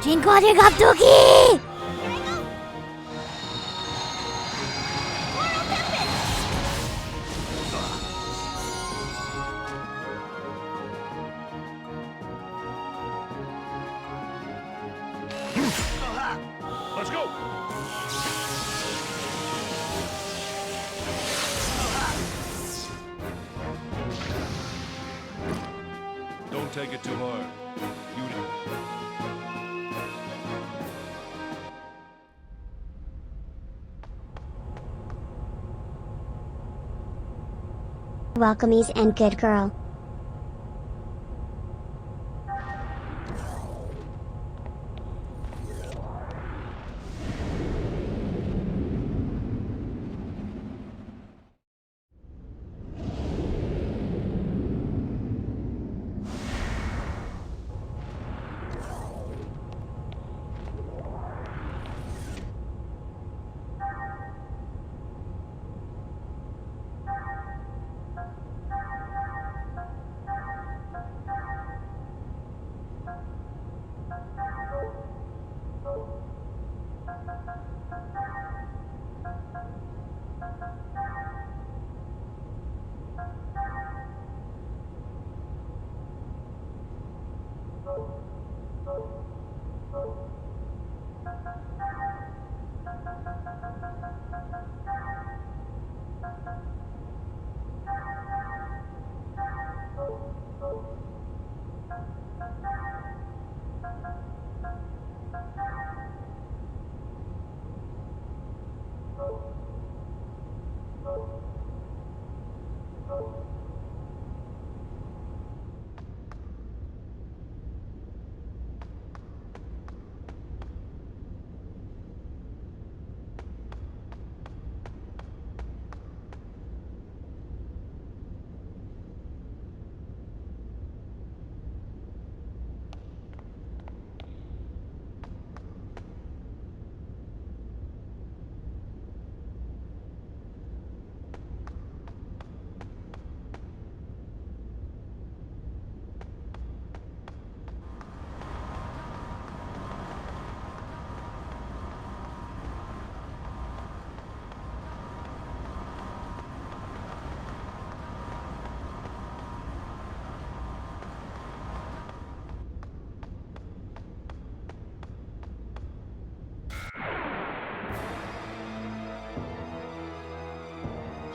Cinquante Gaptuki! Let's go! Don't take it too hard. Welcomies and good girl.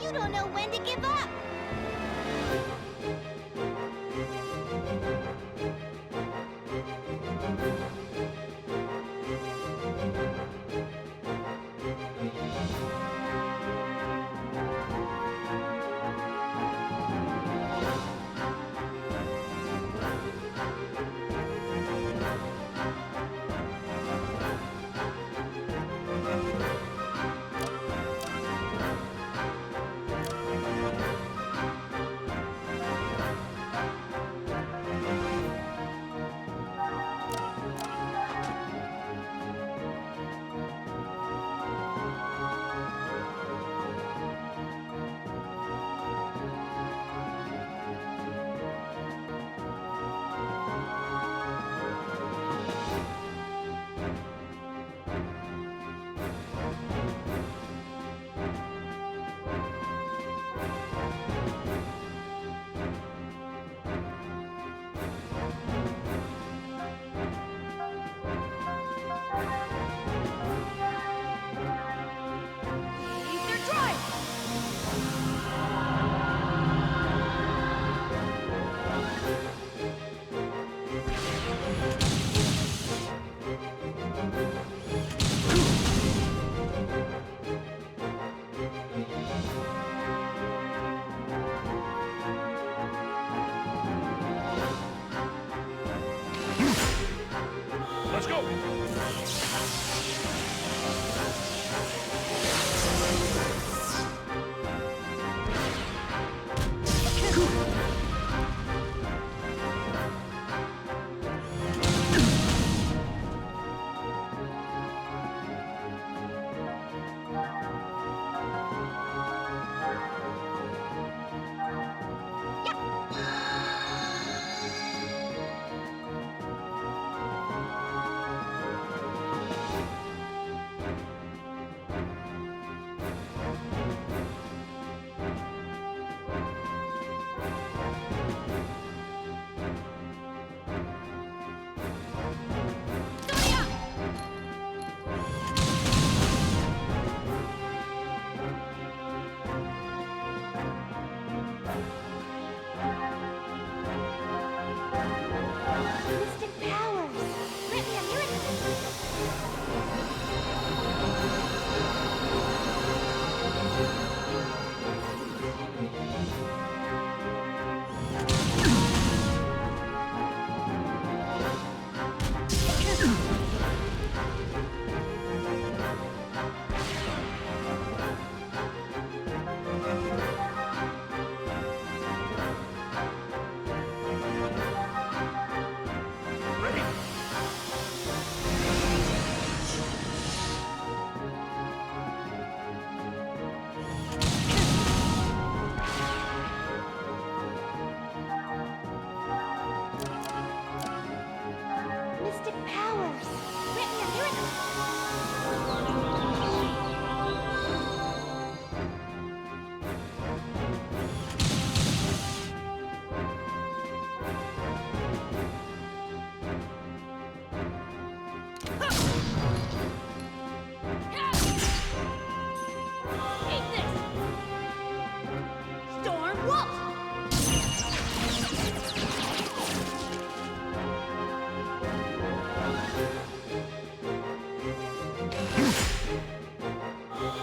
You don't know when to give up!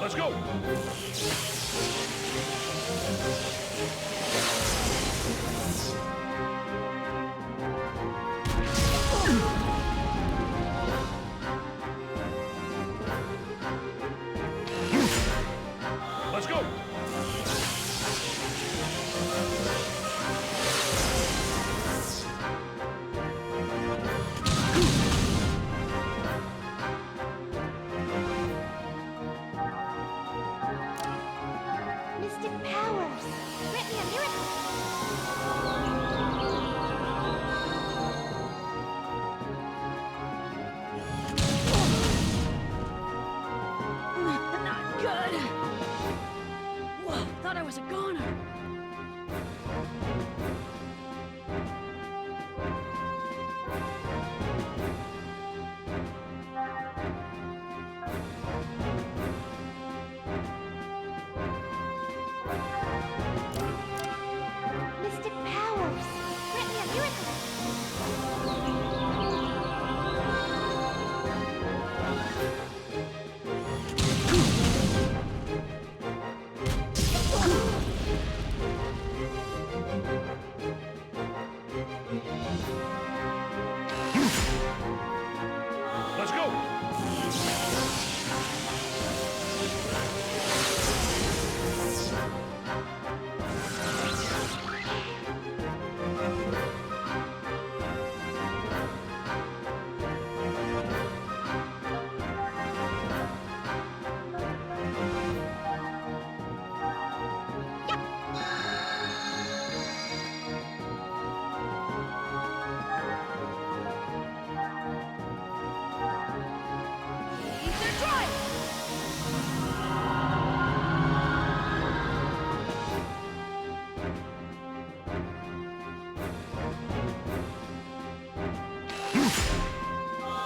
Let's go! Let's go! Mystic powers! Grant me a miracle! Not good. Whoa, thought I was a goner. Mystic powers! Grant me a miracle! Let's go!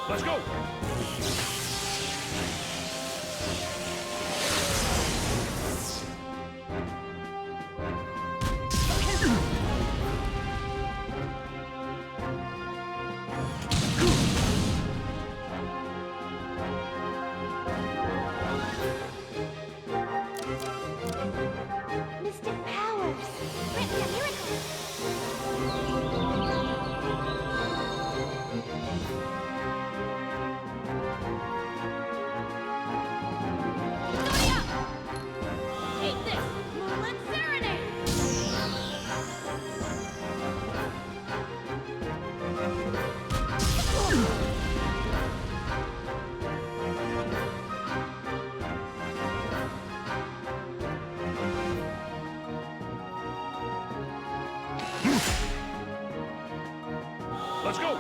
Let's go! Mystic powers! Grant me a miracle! Take this, Moonlit Serenade! Let's go!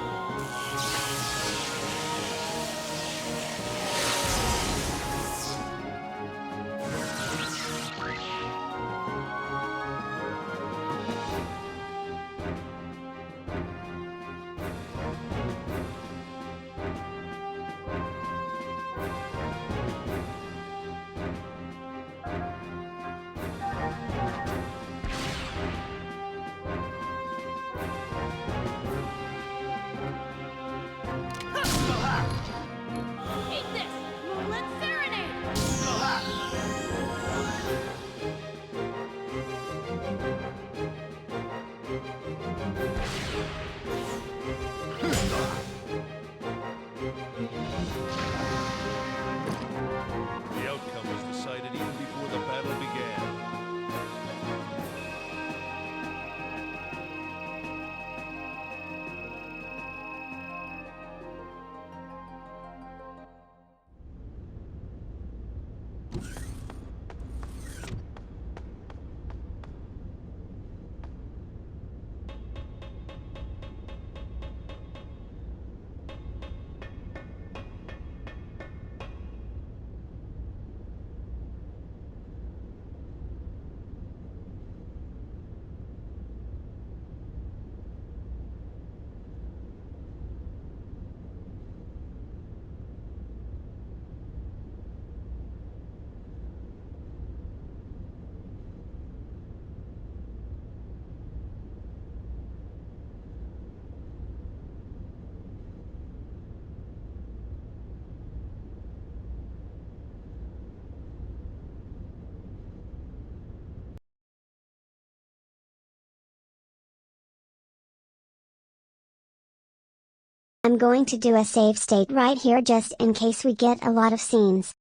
I'm going to do a save state right here just in case we get a lot of scenes.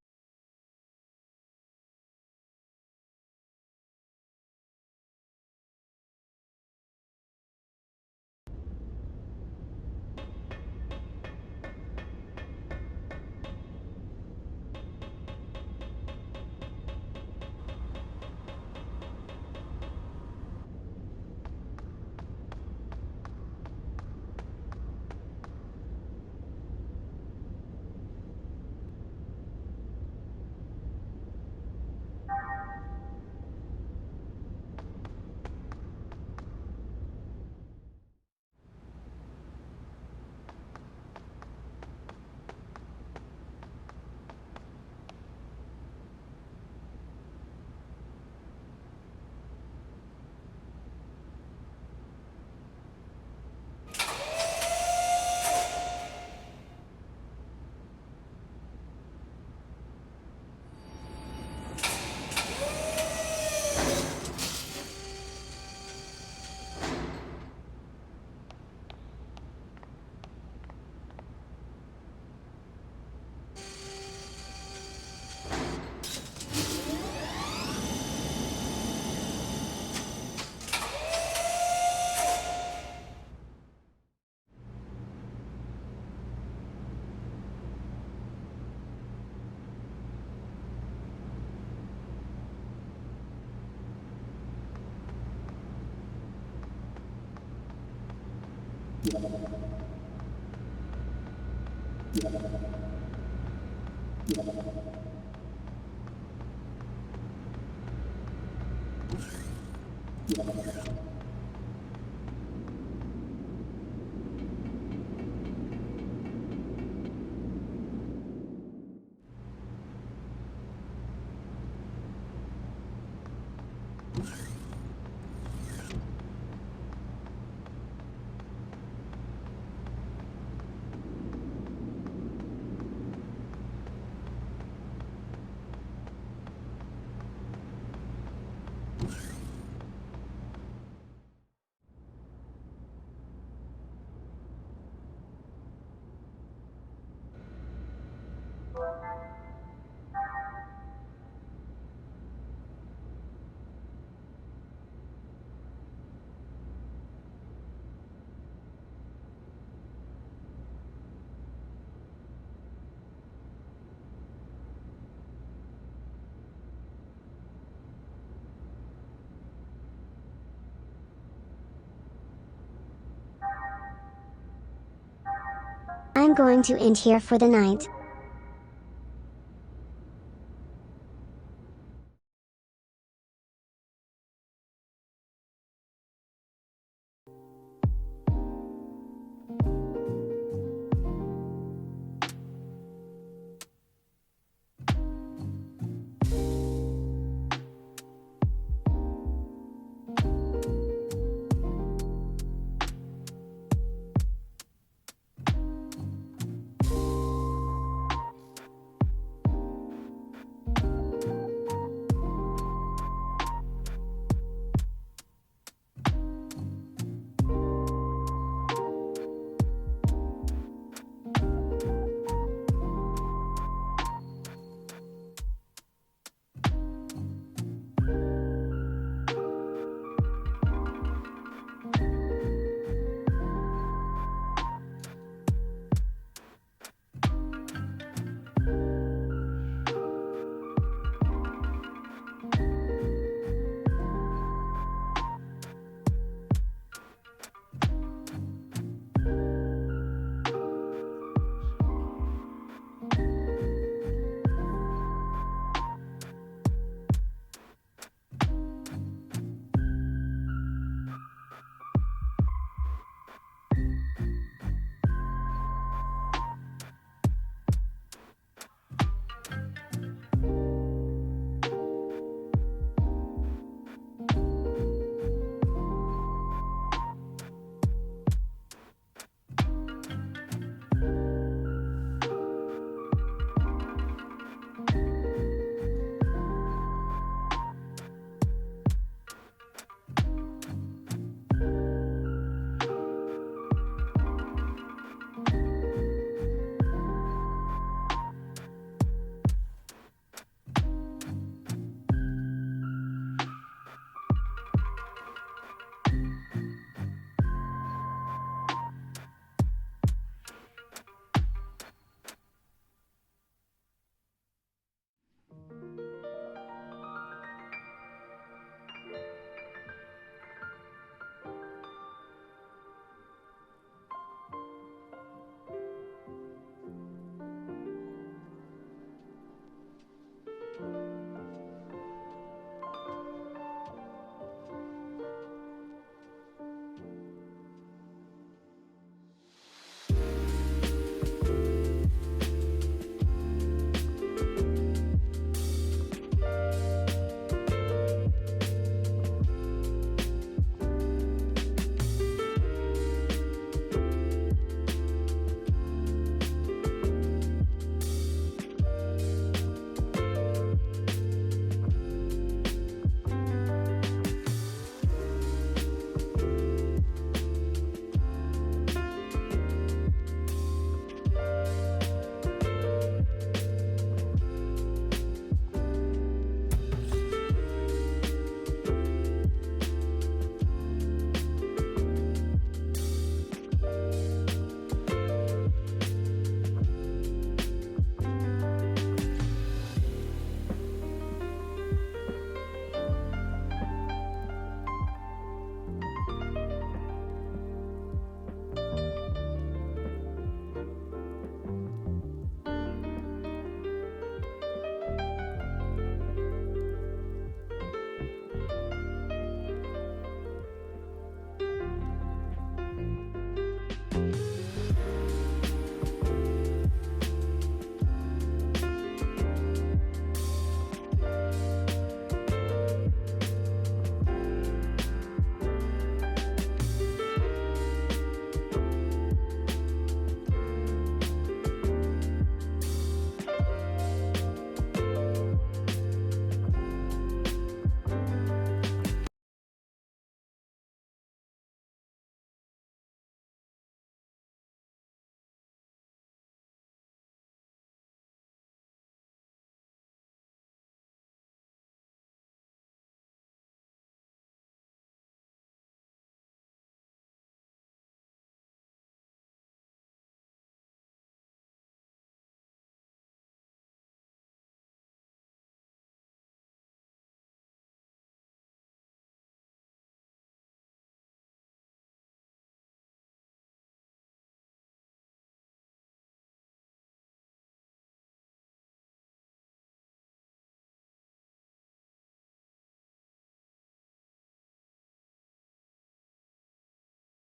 I'm going to end here for the night.